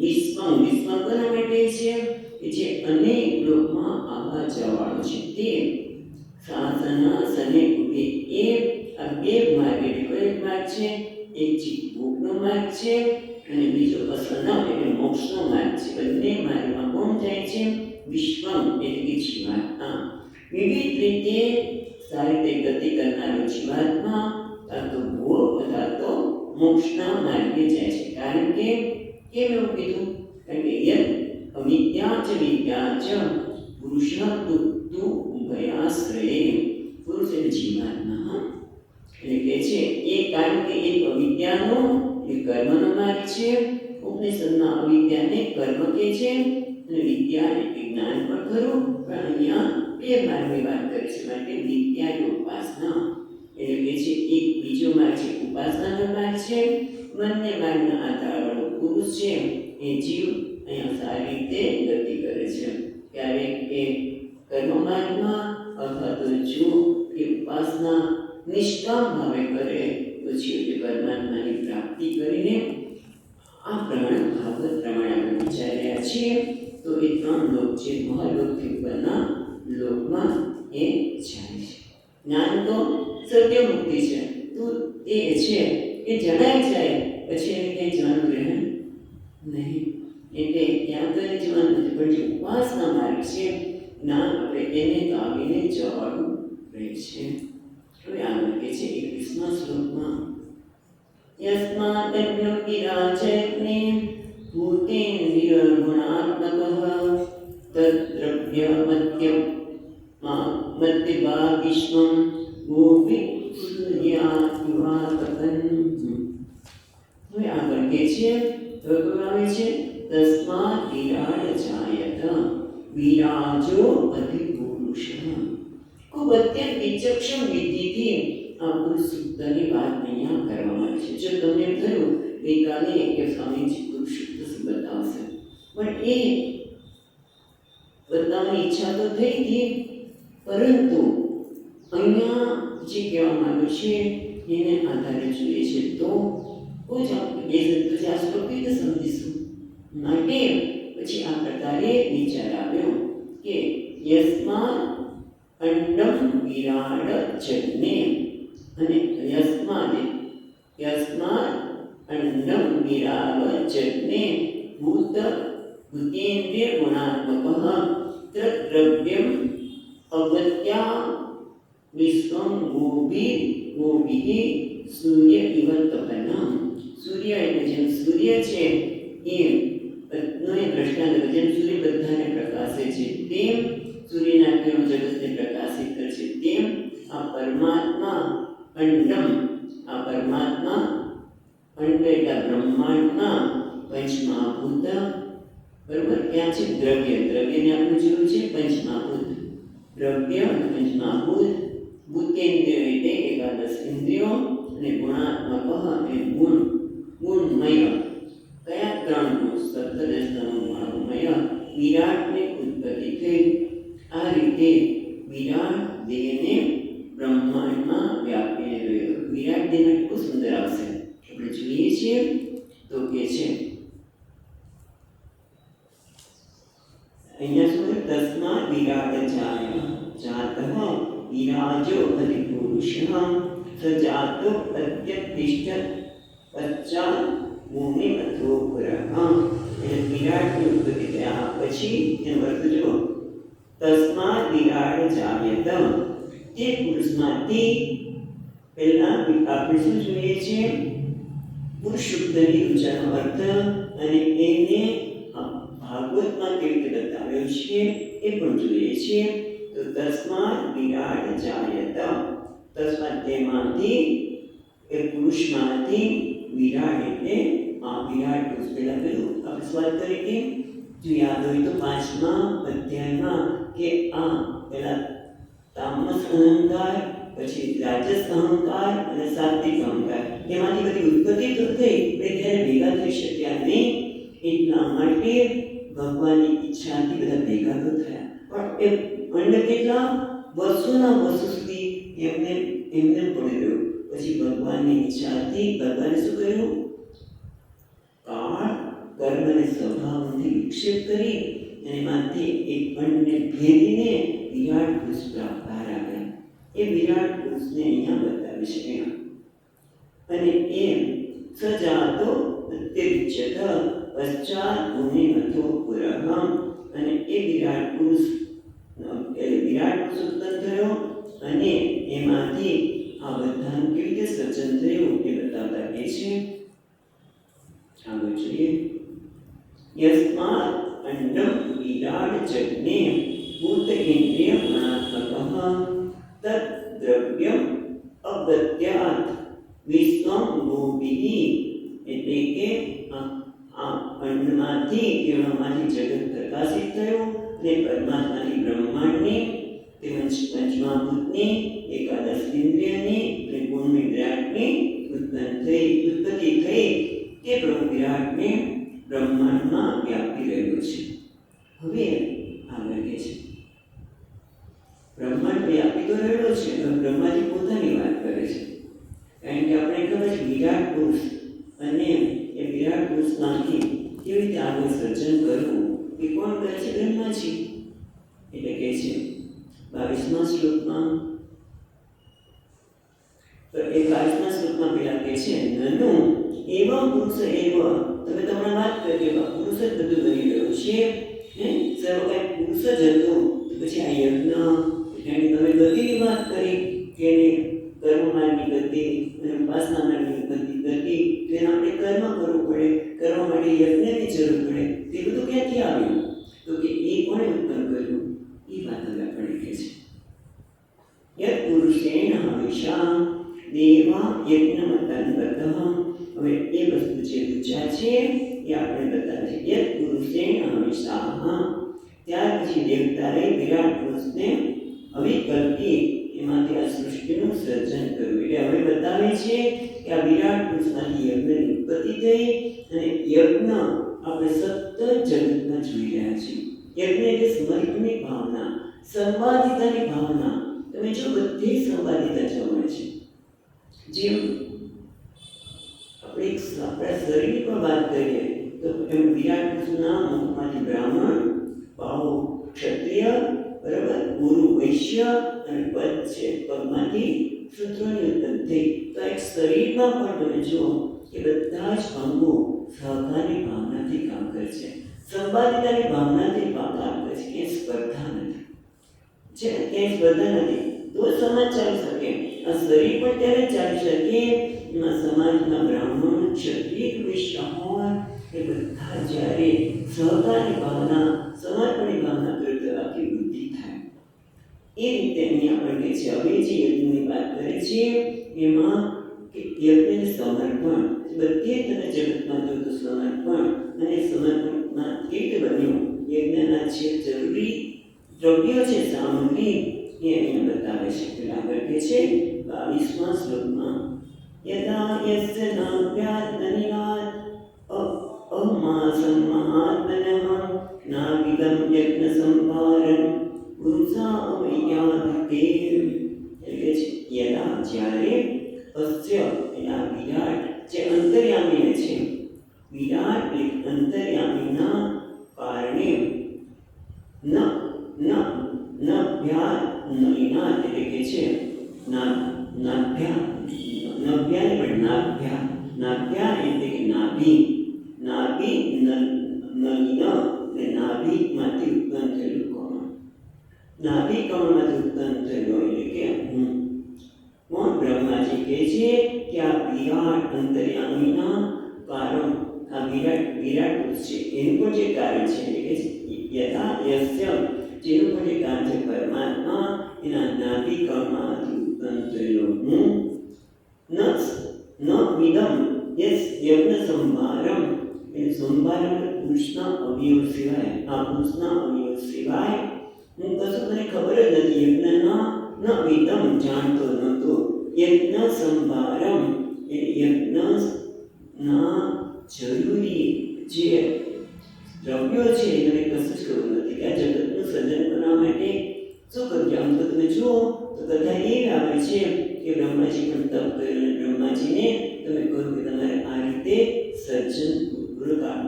Speaker 1: વિશ્વમ. વિશ્વમ કોના માટે છે? કે જે અનેક લોકમાં આવવા જવાળો છે તે શાસનાસને ઉભે. એ આ 2 માર્ગ એટલે કયો માર્ગ છે? એક ભોગનો માર્ગ છે અને બીજો અસન એટલે મોક્ષનો માર્ગ છે. બંને માર્ગમાં કોણ વિવિધ રીતે સારી રીતે ગતિ કરનારો જીવાત્મા કાં તો ભોગ અથવા તો મોક્ષના માર્ગે જાય છે. કારણ કે કેમ એવું કીધું? કારણ કે યદ અવિદ્યા ચ વિદ્યા ચ પુરુષ તુ ઉભયાશ્રયે. પુરુષ એટલે જીવાત્મા. એટલે કે છે એ કારણ કે એક અવિદ્યાનો એ કર્મનો માર્ગ છે. ઉપનિષદમાં અવિદ્યાને કર્મ કહે છે અને વિદ્યા એટલે જ્ઞાન પણ ખરું, પણ અહીંયા બે માર્ગની વાત કરે છે. માટે વિદ્યા ઉપાસના એટલે કે છે એક બીજો માર્ગ છે ઉપાસનાનો માર્ગ છે. બંને માર્ગના આધારવાળો પુરુષ છે એ જીવ અહીંયા સારી રીતે ગતિ કરે છે. ક્યારેક એ કર્મ માર્ગમાં અથવા તો જો એ ઉપાસના નિષ્કામ ભાવે કરે તો જીવ પરમાત્માની પ્રાપ્તિ કરીને આ પ્રમાણે ભાગવત પ્રમાણે આપણે વિચાર્યા છીએ. તો એ ત્રણ લોક છે મહાલોકથી ઉપરના લોકમાં એ જાય છે. જ્ઞાન તો સત્ય મુક્તિ છે, તો એ છે એ જણાઈ જાય પછી એને કંઈ જાણવું રહે નહીં. એટલે ત્યાં તો એને જવાનું નથી, પણ જે ઉપાસના માર્ગ છે જ્ઞાન આપણે એને તાવીને જવાનું રહે છે. હવે આગળ કે છે 21મા શ્લોકમાં યસ્માદન્યમ વિરાજયત્ને ભૂતેન્દ્રિય ગુણાત્મકઃ તદ્દ્રવ્ય મધ્યભાગિષ્મં ગોપી સૂર્યાત્માતપન. હવે આગળ કે છે તો આવે છે તસ્માદ વિરાડ જાયત વિરાજો અધિપુરુષ. ખૂબ અત્યંત વિચક્ષણ વિધિથી આ પુરુષ સૂક્તની વાત અહીંયા કરવામાં આવી છે. જો તમને એમ થયું ગઈકાલે કે સ્વામીજી પુરુષ સૂક્ત શું બતાવશે, પણ એ બતાવવાની ઈચ્છા તો થઈ હતી, પરંતુ અહીંયા જે કહેવામાં આવ્યું છે એને આધારે જોઈએ છે તો કોઈ જ આપણે બે શબ્દો આ શ્લોક રીતે સમજીશું. માટે પછી આ પ્રકારે વિચાર આવ્યો કે યસ્માદ અંડમ વિરાડ જન્મે અને યસ્માદ અંડમ વિરાડ જન્મે ભૂતેન્દ્રિય ગુણાત્મકઃ તદ્દ્રવ્યમ અગત્યા વિશ્વમ ગોભિઃ સૂર્ય ઇવ તપનઃ. સૂર્ય એટલે જેમ સૂર્ય છે એનો એ દ્રષ્ટાંત જેમ સૂર્ય બધાને પ્રકાશે છે તેમ સૂર્યના કિરણો જગતને પ્રકાશિત કરે છે, તેમ આ પરમાત્મા અંડમ અંડ એટલે બ્રહ્માંડમાં પંચમહાભૂત. બરોબર, ક્યાં છે દ્રવ્ય, દ્રવ્યને આપણે જોયું છે પંચમહાભૂત. દ્રવ્ય પંચમહાભૂત, ભૂતેન્દ્રિય એટલે એકાદશ ઇન્દ્રિયો અને ગુણાત્મક એ ગુણમય. કયા ત્રણ ગુણ? સપ્તદશમય વિરાટની ઉત્પત્તિ થઈ. આ રીતે વિરાટ દેહને બ્રહ્માંડમાં વ્યાપીને રહ્યો. વિરાટ દેહમાં કેટલું સુંદર આવશે આપણે જોઈએ છીએ. તો કે છે અહીંયા શું તસ્માદ વિરાટ જાતઃ વિરાજો અધિપુરુષઃ સજાતો અત્યતિષ્ઠ પશ્ચાત ભૂમિમથો પુરઃ. એટલે વિરાટની ઉત્પત્તિ થયા પછી એનો અર્થ જુઓ. તસ્માદ વિરાટ જાયત, તે પુરુષમાંથી પહેલા આપણે શું જોઈએ છીએ? પુરુષ શબ્દની ઊંચાનો અર્થ અને એને ભાગવતમાં કેવી રીતે બતાવ્યો છે એ પણ જોઈએ છીએ. તો તસ્માદ વિરાટ જાયત, તસ્માદ તેમાંથી એ પુરુષમાંથી વિરાટ એટલે આ વિરાટ પુરુષ પહેલા પેલું આપણે વાત કરી હતી. જો યાદ હોય તો 5મા અધ્યાયમાં કે આ પહેલા તામસ અહંકાર, પછી રાજસ અહંકાર અને સાત્વિક અહંકાર, એમાંથી બધી ઉત્પત્તિ તો થઈ પણ ત્યારે ભેગા થઈ શક્યા નહીં. એટલા માટે ભગવાનની ઈચ્છાથી બધા ભેગા તો થયા, પણ એ અંડ કેટલા વર્ષોના વર્ષો સુધી એમને પડી રહ્યો. પછી ભગવાનની ઈચ્છાથી ભગવાને શું કર્યું? કાળ કર્મ અને સ્વભાવથી વિક્ષેપ કરી અને એમાંથી એક અંડને ભેદીને વિરાટ પુરુષ બહાર આવ્યા. એ વિરાટ પુરુષને અહીંયા બતાવી છે. અને એમ સજાતો અત્યવિચ્છત પશ્ચાત ભૂમિમથો પુરઃ. અને એ વિરાટ પુરુષ વિરાટ પુરુષ ઉત્પન્ન થયો અને એમાંથી આ બધાનું કેવી રીતે સર્જન થયું એ બતાવતા કહે છે. આગળ જોઈએ. યસ્માત અંડમ વિરાટ જગને ભૂત ઇન્દ્રિય મનાત્મકઃ તદ દ્રવ્યમ અગત્યાત વિશ્વમ ભૂમિ, એટલે કે આ અંડમાંથી કિરણોમાંથી જગત પ્રકાશિત થયું અને પરમાત્માની બ્રહ્માંડની તેમજ પંચમહાભૂતની એકાદશ ઇન્દ્રિયની અને પૂર્ણ વિરાટની ઉત્પત્તિ થઈ તે વિરાટને બ્રહ્માંડમાં વ્યાપી રહ્યો છે. હવે આગળ કહે છે બ્રહ્માંડ વ્યાપી તો રહ્યો છે, બ્રહ્માજી પોતાની વાત કરે છે. કારણ કે આપણે ખબર છે વિરાટ પુરુષ અને એ વિરાટ પુરુષમાંથી કેવી રીતે આગળ સર્જન કરવું એ કોણ કરે છે? બ્રહ્માજી. એટલે કહે છે 22મા શ્લોકમાં, તો એ 22મા શ્લોકમાં પેલા કહે છે નનુ એવમ પુરુષ એવ, તમે તમને વાત કરી કે પુરુષ જ બધું બની રહ્યો છે, સર્વ કાંઈ પુરુષ જ હતું. પછી આ યજ્ઞ એની તમે ગતિની વાત કરી કે કર્મમાર્ગની ગતિ અને ઉપાસના માર્ગની ગતિ, તેને આપણે કર્મ કરવું પડે, કરવા માટે યજ્ઞની જરૂર પડે. તે બધું ક્યાંથી આવ્યું? તો કે એ કોણે ઉત્પન્ન કર્યું? એ વાત હવે આપણે કહે છે. યત પુરુષેણ હવિષા દેવા યજ્ઞમતન્વતઃ. હવે એ વસ્તુ જે વિચાર છે એ આપણે બતાવે છે. યત પુરુષેણ હવિષા, ત્યાર પછી દેવતાએ વિરાટ પુરુષને અવિકલ્પી એમાંથી આ સૃષ્ટિનું સર્જન કર્યું. એટલે હવે બતાવે છે કે આ વિરાટ પુરુષમાંથી યજ્ઞની ઉત્પત્તિ થઈ અને યજ્ઞ આપણે સતત જગતમાં જોઈ રહ્યા છીએ. યજ્ઞ એટલે સમર્પણની ભાવના, સંવાદિતાની ભાવના. તમે જો બધે સંવાદિતા જોવા મળે છે. જેમ આપણે આપણા શરીરની પણ વાત કરીએ તો એમ વિરાટ પુરુષના મુખમાંથી બ્રાહ્મણ, બાહુ ક્ષત્રિય, બરાબર, ગુરુ વૈશ્ય અને પદ છે પગમાંથી શૂદ્રોની ઉત્પત્તિ થઈ. તો એક શરીરમાં પણ તમે જુઓ કે બધા જ અંગો સહકારની ભાવનાથી કામ કરે છે, સંવાદિતાની ભાવનાથી કામ કરે છે. ક્યાંય સ્પર્ધા નથી, ક્યાંય સ્પર્ધા નથી, તો સમાજ ચાલી શકે. આ શરીર પણ ત્યારે ચાલી શકે એમાં સમાજમાં બ્રાહ્મણ, ક્ષત્રિય, વૈશ્ય હોય એ બધા જ્યારે સહકારની ભાવના, સમર્પણની ભાવના કરવાથી વૃદ્ધિ થાય. એ રીતે અહીંયા આપણે કહે છે હવે જે યજ્ઞની વાત કરે છે એમાં યજ્ઞને સમર્પણ, બધે તમે જગતમાં જો તો સમર્પણ અને સમર્પણમાં કેવી રીતે બન્યું? યજ્ઞના જે જરૂરી દ્રવ્યો છે, સામગ્રી, એ અહીંયા બતાવે છે. પેલા આગળ કહે છે 22મા શ્લોકમાં યદા યસ્ય નાભ્યાત્મનિનાદ અમાસં મહાત્મનઃ નાવિદં યજ્ઞ સંભારં પુરુષા અવૈયાદિતે. એટલે છે યદા જ્યારે અસ્ય એના વિરાટ જે અંતર્યામી છે, વિરાટ અંતર્યામીના કારણે નભ્યા એટલે કે છે નાભ્યા એટલે કે નાભી નાભીમાંથી ઉત્પન્ન થયેલું કોણ? નાભી કમળમાંથી ઉત્પન્ન થયેલો એટલે કે હું. કોણ? બ્રહ્માજી કહે છે કે આ વિરાટ અંતર્યામીના કારણ, આ વિરાટ પુરુષ છે એનું પણ જે કારણ છે એટલે કે યથા યસ્ય, જેનું પણ જે કારણ છે પરમાત્મા, એના નાભી કમળમાંથી ઉત્પન્ન થયેલો હું. ન વિદમ યસ યજ્ઞ સંભારમ, એ સંભારમ પુરુષના અવયવ સિવાય, આ પુરુષના અવયવ સિવાય હું કશું મને ખબર જ નથી. યજ્ઞના ન વિદમ, જાણતો નહોતો. યજ્ઞ સંભારમ એ યજ્ઞના જરૂરી જે દ્રવ્યો છે એ મને કશું જ ખબર નથી કે આ જગતનું સર્જન કરવા માટે શું કરવું. આમ તો તમે જુઓ તો કથા એ આવે છે કે બ્રહ્માજી પણ તપ કર્યું અને બ્રહ્માજીને તમે કહ્યું કે તમારે આ રીતે સર્જન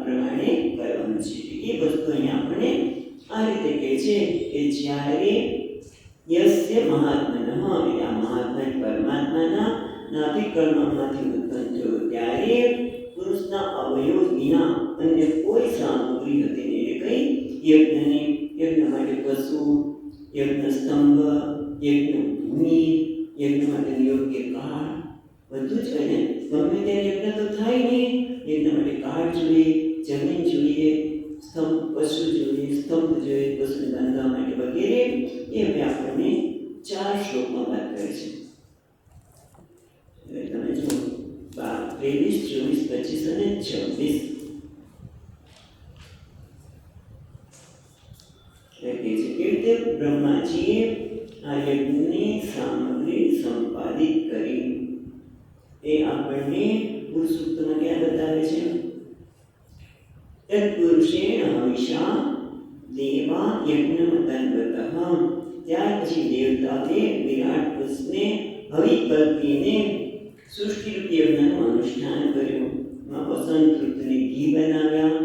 Speaker 1: પ્રમાણે કરવાનું છે. એ વસ્તુ અહીંયા આપણે આ રીતે કહે છે કે જ્યારે યસ્ય મહાત્મનઃ, એટલે આ મહાત્મા પરમાત્માના નાભિકર્મમાંથી ઉત્પન્ન થયો ત્યારે પુરુષના અવયવ વિના અન્ય કોઈ સામગ્રી હતી નહીં. એટલે કઈ યજ્ઞ માટે પશુ યજ્ઞ સ્તંભ, યજ્ઞ ભૂમિ, યજ્ઞ માટેનો યોગ્ય કાળ બધું જ હોય ને. ગમે ત્યારે યજ્ઞ તો થાય નહીં. યજ્ઞ માટે કાળ જોઈએ, જમીન જોઈએ, પશુ જોઈએ, સ્તંભ જોઈએ, પશુને બાંધવા માટે વગેરે. એ હવે આપણને 4 શ્લોકમાં વાત કરે છે. તમે જુઓ 23, 24, 25 અને 26. કેવી રીતે બ્રહ્માજીએ આ યજ્ઞની સામગ્રી સંપાદિત કરી એ આપણને પુરુષ સૂક્તમાં ક્યાં બતાવે છે? તત્પુરુષેણ હવિષા દેવા યજ્ઞમતન્વતઃ. ત્યાર પછી દેવતાએ વિરાટ પુરુષને હવિ કલ્પીને સૃષ્ટિરૂપી યજ્ઞનું અનુષ્ઠાન કર્યું. વસંત ઋતુને ઘી બનાવ્યા,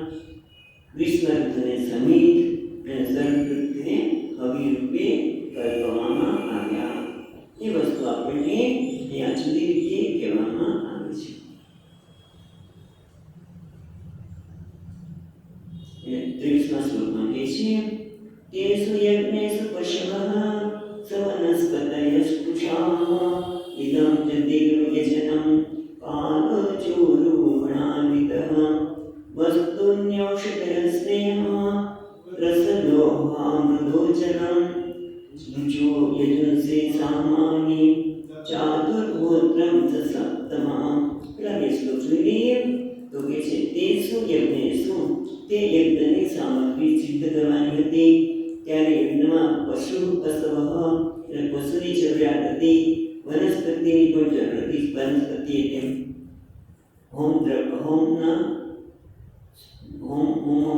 Speaker 1: ગ્રીષ્મ ઋતુને સમિત અને શરદ ઋતુને હવિ રૂપે કલ્પવામાં આવ્યા. એ વસ્તુ આપણને અહીંયા જુદી રીતે કહેવામાં આવે છે. 23મા શ્લોકમાં કહે છે તેષુ યજ્ઞેષુ પશવઃ સવનસ્પતયઃ ઇદં ચ દેવયજનં કાલચોરુગણાન્વિતઃ વસ્તુન્યૌષધરસ્નેહ રસલોહામૃદોચનં રુચો યજુંસે સામાની ચાતુર્હોત્રં ચ સપ્તમા. પેલા બે શ્લોક જોઈ લઈએ તો કે છે તેષુ યજ્ઞેષુ, તે યજ્ઞની સામગ્રી સિદ્ધ કરવાની હતી. ત્યારે યજ્ઞમાં પશુ પશવઃ એટલે પશુની જરૂરિયાત હતી, વનસ્પતિની પણ જરૂર હતી. વનસ્પતિ એટલે હોમ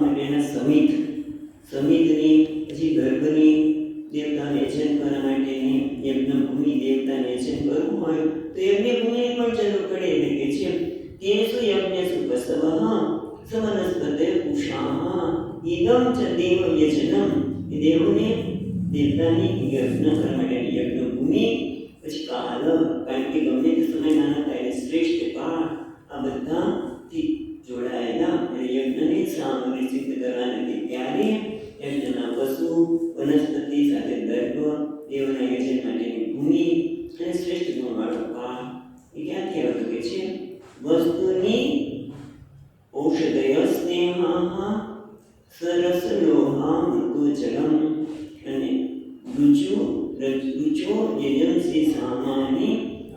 Speaker 1: માટેના સમિતની, પછી ગર્ભની, દેવતાને યજન કરવા માટેની યજ્ઞ ભૂમિ, દેવતાને યજન કરવું હોય તો યજ્ઞ ભૂમિની પણ જરૂર પડે. એટલે કે છે તેષુ યજ્ઞેષુ પશવઃ સવનસ્પતય પુષાઃ ઇદં ચ દેવ યજનમ. એ દેવોને દેવતાની યજ્ઞ કરવા માટેની યજ્ઞ ભૂમિ, પછી કાલ, કારણ કે ગમે તે સમય નાના થાય એટલે શ્રેષ્ઠ કાળ, આ બધાથી જોડાયેલા યજ્ઞની સામગ્રી સિદ્ધ કરવાની હતી. ત્યારે યજ્ઞના પશુ, વનસ્પતિ સાથે દર્ભ, દેવોના યજન માટેની ભૂમિ અને શ્રેષ્ઠ ગુણવાળો કાળ એ ક્યાંથી આવતો કે છે વસ્તુની ઔષધય સ્નેહાઃ સરસલોહામૃતોચલમ અને રુચો યજંસી સામાની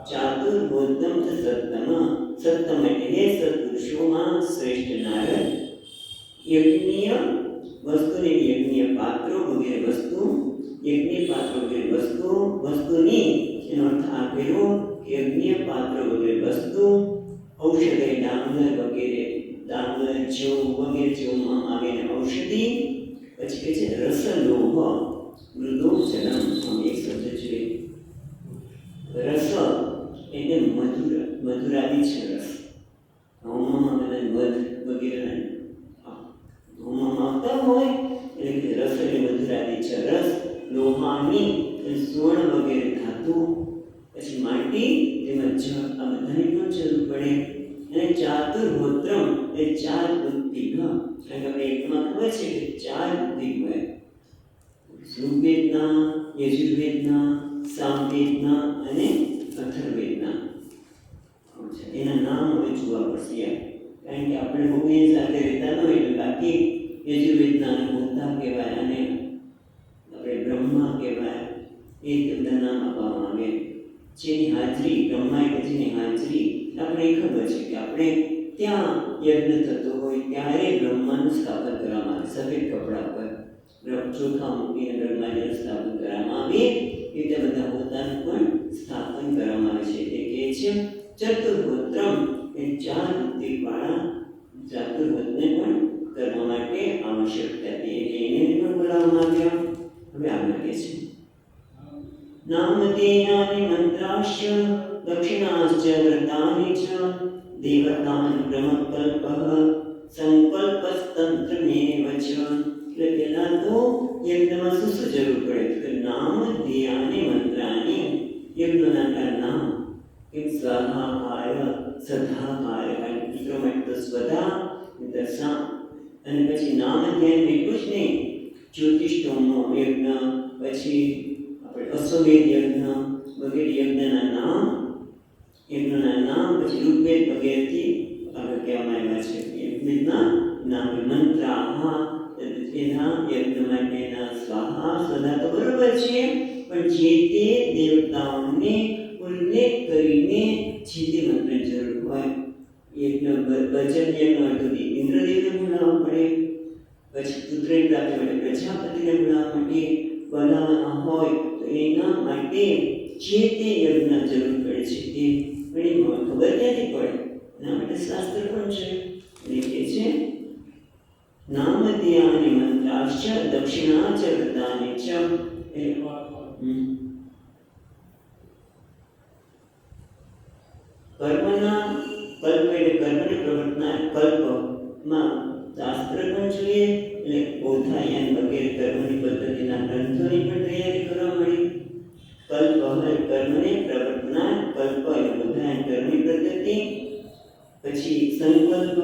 Speaker 1: ચાતુર્બોધમ ચ સત્તમ. સત્તમ એટલે સત્પુરુષોમાં શ્રેષ્ઠ નારદ. યજ્ઞીય વસ્તુને યજ્ઞીય પાત્રો વગેરે વસ્તુ, યજ્ઞીય પાત્રો વગેરે વસ્તુ, વસ્તુની એનો અર્થ આપેલો યજ્ઞીય પાત્રો વગેરે વસ્તુ, ઔષધય ડાંગર વગેરે, ડાંગર જવ વગેરે જેવામાં આવેને ઔષધિ. પછી કહે છે રસલોહ મૃદોચનમ. એક શબ્દ છે રસ એટલે મધુરાદી છે. રસ હોમમાં બધા મધ વગેરે હોમમાં આવતા હોય એટલે કે રસ એટલે મધુરાદી છે. રસ લોહાની સુવર્ણ વગેરે ધાતુ, પછી માટી તેમજ જળ, આ બધાની પણ જરૂર પડે. અને ચાતુર્હોત્રમ એ 4 બુદ્ધિ. કારણ કે આપણે એકમાં ખબર છે કે 4 બુદ્ધિ હોય: ઋગ્વેદના, યજુર્વેદના, સામવેદના અને અથર્વવેદના. એના નામ હવે જોવા પડશે, કારણ કે આપણે બહુ એની સાથે રહેતા ન હોય. એટલે બાકી યજુર્વેદનાને હોતા કહેવાય અને આપણે બ્રહ્મા કહેવાય. એ બધા નામ આપવામાં આવે. જેની હાજરી, બ્રહ્મા એટલે જેની હાજરી આપણે ખબર છે કે આપણે ત્યાં યજ્ઞ થતો હોય ત્યારે બ્રહ્માનું સ્થાપન કરવામાં આવે. સફેદ કપડા પર ચોખા મૂકીને બ્રહ્માજીનું સ્થાપન કરવામાં આવે. એ રીતે બધા પોતાનું પણ સ્થાપન કરવામાં આવે છે. એટલે કે છે ચતુર્હોત્રમ એ 4 બુદ્ધિવાળા ચાતુર્હોત્રને પણ કરવા માટે આવશ્યકતા હતી. એટલે એને પણ બોલાવવામાં આવ્યા. હવે આગળ કહે છે નામધેયાની મંત્રાશ્ચ દક્ષિણાશ્ચ વ્રતાની ચ દેવતાન બ્રહ્મકલ્પઃ સંકલ્પસ્તંત્રમેવ ચ. એટલે પહેલાં તો યજ્ઞમાં શું શું જરૂર પડે? તો નામ ધ્યેયાની મંત્રાની, યજ્ઞના નામ એમ સ્વાહાકાય, સદાકાય, મિત્રો માટે તો સ્વધા દશા. અને પછી નામ ધ્યાન એટલું જ નહીં, જ્યોતિષોમનો યજ્ઞ, પછી આપણે અશ્વમેધ યજ્ઞ વગેરે યજ્ઞના નામ પછી ઋગ્વેદ વગેરેથી આગળ કહેવામાં આવ્યા છે. યજ્ઞના નામ મંત્રાહ એના યજ્ઞ માટેના સ્વાહા સ્વધા તો બરોબર છે, પણ જે તે દેવતાઓને ઉલ્લેખ કરીને જે તે મંત્ર જરૂર હોય. યજ્ઞ ભજન યજ્ઞ તો ઇન્દ્રદેવને બોલાવવા પડે, પછી પુત્રની પ્રાપ્તિ માટે પ્રજાપતિને બોલાવવા માટે બોલાવવાના હોય તો એના માટે જે તે યજ્ઞ જરૂર પડે છે. તે ઘણી ખબર ક્યાંથી પડે? એના માટે શાસ્ત્ર પણ છે. એટલે કે છે નામધ્યાનિ મંત્રાશ્ચ દક્ષિણા ચ વ્રતાનિ ચ. કર્મના કલ્પ એટલે કર્મને પ્રવર્તનાર કલ્પમાં શાસ્ત્ર પણ જોઈએ, એટલે બોધાયન વગેરે કર્મની પદ્ધતિના ગ્રંથોની પણ તૈયારી કરવા મળી. કલ્પ હોય કર્મને પ્રવર્તનાર કલ્પ એટલે બોધાયન કર્મની પદ્ધતિ. પછી સંકલ્પ,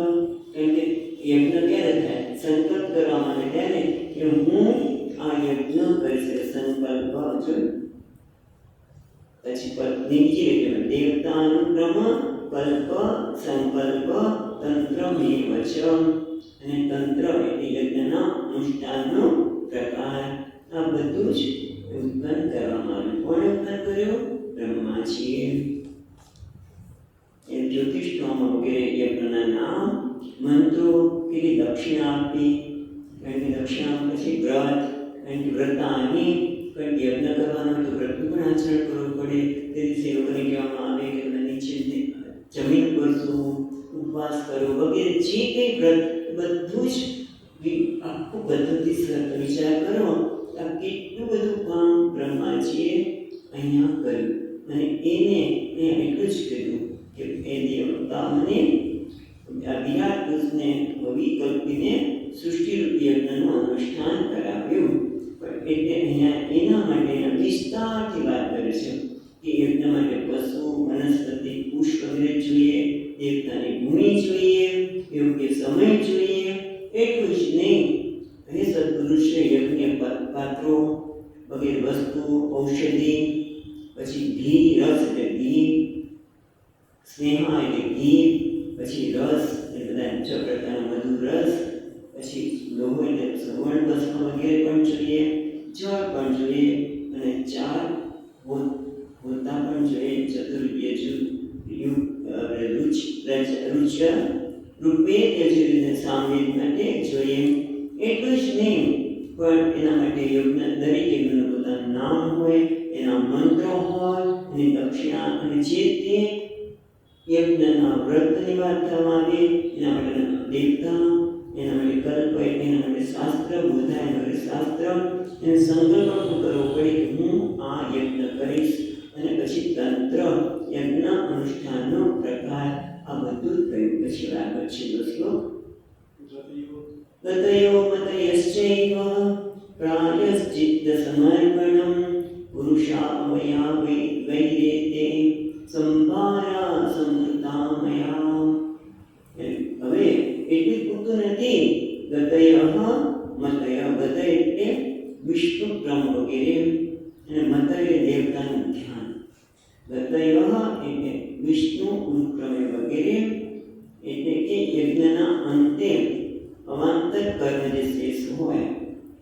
Speaker 1: કેમ કે યજ્ઞ ક્યારે થાય? સંકલ્પ કરવા માટે ત્યારે કે હું આ યજ્ઞ કરીશ, સંકલ્પ જોયું. પછી બીજી રીતે દેવતાનુક્રમ કલ્પ સંકલ્પ તંત્રમેવ ચ. અને તંત્ર એટલે યજ્ઞના અનુષ્ઠાનનો પ્રકાર. આ બધું જ ઉત્પન્ન કરવામાં આવ્યું. કોણે ઉત્પન્ન કર્યું? બ્રહ્માજીએ. એ જ્યોતિષોમ વગેરે યજ્ઞના નામ મંત્રો કે દક્ષિણા આપી. કારણ કે દક્ષિણા પછી વ્રત, કારણ કે વ્રતાની કોઈ યજ્ઞ કરવાનો તો વ્રતનું પણ આચરણ કરવું પડે. તે દિવસે લોકોને કહેવામાં આવે કે તમે નીચે જમીન પર સૂવો, ઉપવાસ કરો વગેરે જે કંઈ વ્રત બધું જ આખું પદ્ધતિસર વિચાર કરો. આ કેટલું બધું કામ બ્રહ્માજીએ અહીંયા કર્યું. અને એને એટલું જ કીધું કે એ દેવતાઓને આ વિરાટ પુરુષને વિકલ્પીને સૃષ્ટિરૂપી યજ્ઞનું અનુષ્ઠાન કરાવ્યું. પણ એટલે અહીંયા એના માટેના વિસ્તારથી વાત કરે છે કે યજ્ઞ માટે પશુ, વનસ્પતિ, પુષ્પ વગેરે જોઈએ, દેવતાની ભૂમિ જોઈએ, યોગ્ય સમય જોઈએ. એટલું જ નહીં, હે સદપુરુષે યજ્ઞ પાત્રો વગેરે વસ્તુઓ, ઔષધિ, પછી ઘી રસ એટલે ઘી, સ્નેહા એટલે ઘી, પછી રસ એ બધા છ પ્રકારનો મધુર રસ, પછી લોહો એટલે સુવર્ણ ભસ્મ વગેરે પણ જોઈએ, જળ પણ જોઈએ, અને 4 હોતા પણ જોઈએ. ચતુર્વ્યજુ રુચ રૂપે યજુર્વેદ સામવેદ માટે જોઈએ. એટલું જ નહીં, પણ એના માટે યજ્ઞ દરેક યજ્ઞનું પોતાનું નામ હોય, એના મંત્રો હોય, એની દક્ષિણા, અને જે તે યજ્ઞના વ્રતની વાત થવામાં આવે એના માટેના દેવતા, એના માટે કલ્પ એટલે એના માટે શાસ્ત્ર, બોધાયન વગેરે શાસ્ત્ર. એને સંકલ્પ પણ કરવો પડે કે હું આ યજ્ઞ કરીશ. અને પછી તંત્ર યજ્ઞ અનુષ્ઠાનનો પ્રકાર, આ બધું જ કહ્યું. પછી આગળ છે દોસ્તો ગતયો મતયશ્ચૈવ પ્રાયશ્ચિત્ત સમર્પણમ પુરુષાવયા વૈરેતે સંભારા સમૃતામયા. હવે એટલું પૂરતું નથી. ગતય મતય, ગતય એટલે વિષ્ણુ ક્રમ વગેરે, અને મતય દેવતાનું ધ્યાન. ગતય એટલે વિષ્ણુ ઉત્ક્રમે વગેરે, એટલે કે યજ્ઞના અંતે અવાંતર કર્મ જે શેષ હોય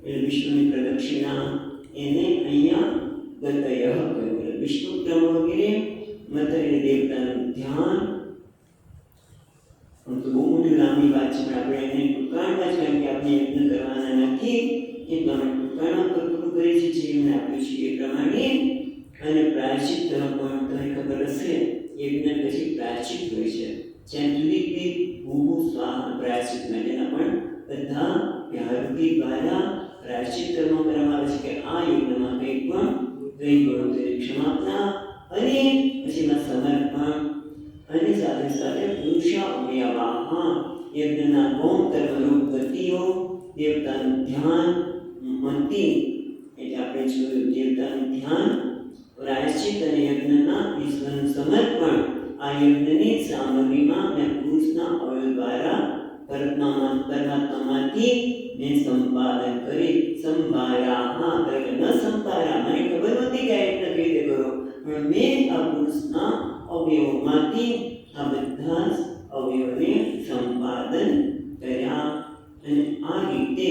Speaker 1: એટલે વિષ્ણુની પ્રદક્ષિણા, એને અહીંયા ગતય કહ્યું. વિષ્ણુ ક્રમ વગેરે, મતય દેવતાનું ધ્યાન. આમ તો બહુ મોટી લાંબી વાત છે, પણ આપણે એને ટૂંકાણમાં જ, કારણ કે આપણે યજ્ઞ કરવાના નથી એટલા માટે ટૂંકાણમાં પૂરું કરીએ છીએ જે એમને આપ્યું છે એ પ્રમાણે. અને પ્રાયશ્ચિત પણ તમને ખબર હશે, યજ્ઞ પછી પ્રાયશ્ચિત હોય છે. જ્યાં સુધી કે ભૂ સ્વાહા પ્રાયશ્ચિત માટેના પણ બધા વ્યાહૃતિ દ્વારા પ્રાયશ્ચિત કર્મ કરવામાં આવે છે કે આ યજ્ઞમાં કંઈ પણ રહી ગયું તો ક્ષમાપના, અને પછીમાં સમર્પણ, અને સાથે સાથે પુરુષાવયવાહ યજ્ઞના ગૌણ કર્મરૂપ ગતિઓ, દેવતાનું ધ્યાન, મતિ એટલે આપણે જોયું દેવતાનું ધ્યાન, પ્રાયશ્ચિત અને યજ્ઞના વિશ્વનું સમર્પણ. આ યજ્ઞની સામગ્રીમાં મેં પુરુષના અવયવ દ્વારા પરમાત્મામાંથી મેં સંપાદન કરી સંભાર્યા. ન પુરુષના અવયવોમાંથી આ બધા જ અવયવોને સંપાદન કર્યા અને આ રીતે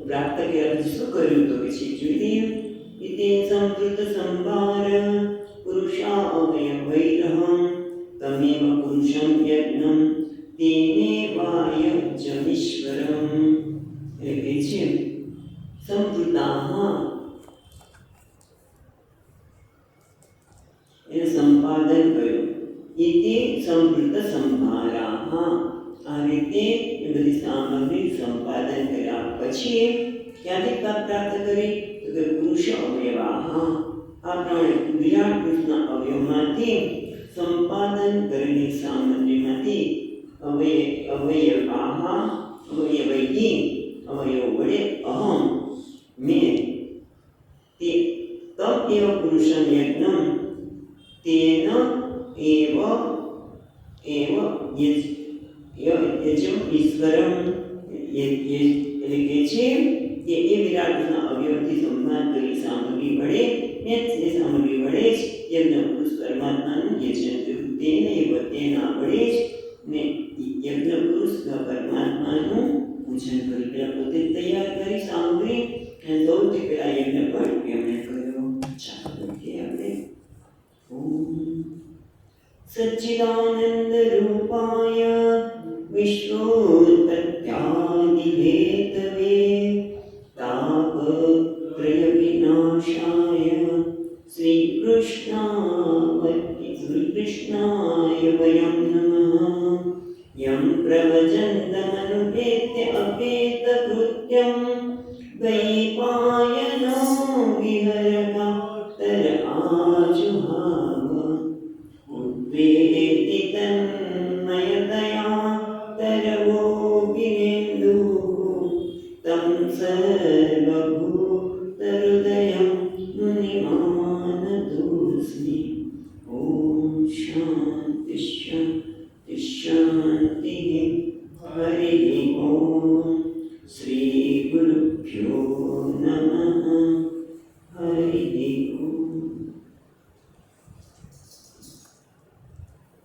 Speaker 1: પ્રાપ્ત કર્યા પછી શું કર્યું તો પછી જોઈએ ઇતિ સંવૃત સંભાર પુરુષા અવયવૈરહં તમેવ પુરુષં યજ્ઞં તેને વાય જમીશ્વરમ. એટલે છે સંવૃતાઃ એને સંપાદન કર્યું. ઇતિ સંવૃત સંભારાઃ આ રીતે એ બધી સામગ્રી સંપાદન કર્યા પછી ક્યાંથી પ્રાપ્ત કરી તો કે પુરુષ અવયવાઃ આ ત્રણ વિરાટ પુરુષના અવયવમાંથી સંપાદન કરેલી સામગ્રીમાંથી અવયવાઃ અવયવૈઃ અવયવ વડે અહમ મેં તે તમ એવ પુરુષં યજ્ઞં તેન એવ યજ્ઞ ઈશ્વરમ. એટલે કે છે કે એ વિરાટના અવયવથી સંપાદન કરેલી સામગ્રી વડે ને તે સામગ્રી વડે જ યજ્ઞ પુરુષ પરમાત્માનું યજન કર્યું. તેને તેના વડે જ ને યજ્ઞ પુરુષ પરમાત્માનું પૂજન કર્યું. પેલા પોતે તૈયાર કરી સામગ્રી અને સૌથી પહેલા યજ્ઞ પણ એમણે કર્યો. ચાલો કે આપણે સચ્ચિદાનંદ રૂપાય વિશ્વોત્પત્યાદિહેતવે તાપત્રય વિનાશાય શ્રી કૃષ્ણાય વયં નમઃ. યં પ્રવચन्तમનુપેત્ય અપેતકૃત્યં દ્વૈપાયનો વિહરકાતર આજુહાવ. ઉદ્વેલિતિ તન્મયતયા તરવોપિનેन्दુઃ तं સર્વભૂતહૃદયં મુનિમાનતોऽસ્મि. ઓમ શાંતિ શાંતિ શાંતિ. હરિ ઓમ. શ્રી ગુરુભ્યો નમઃ.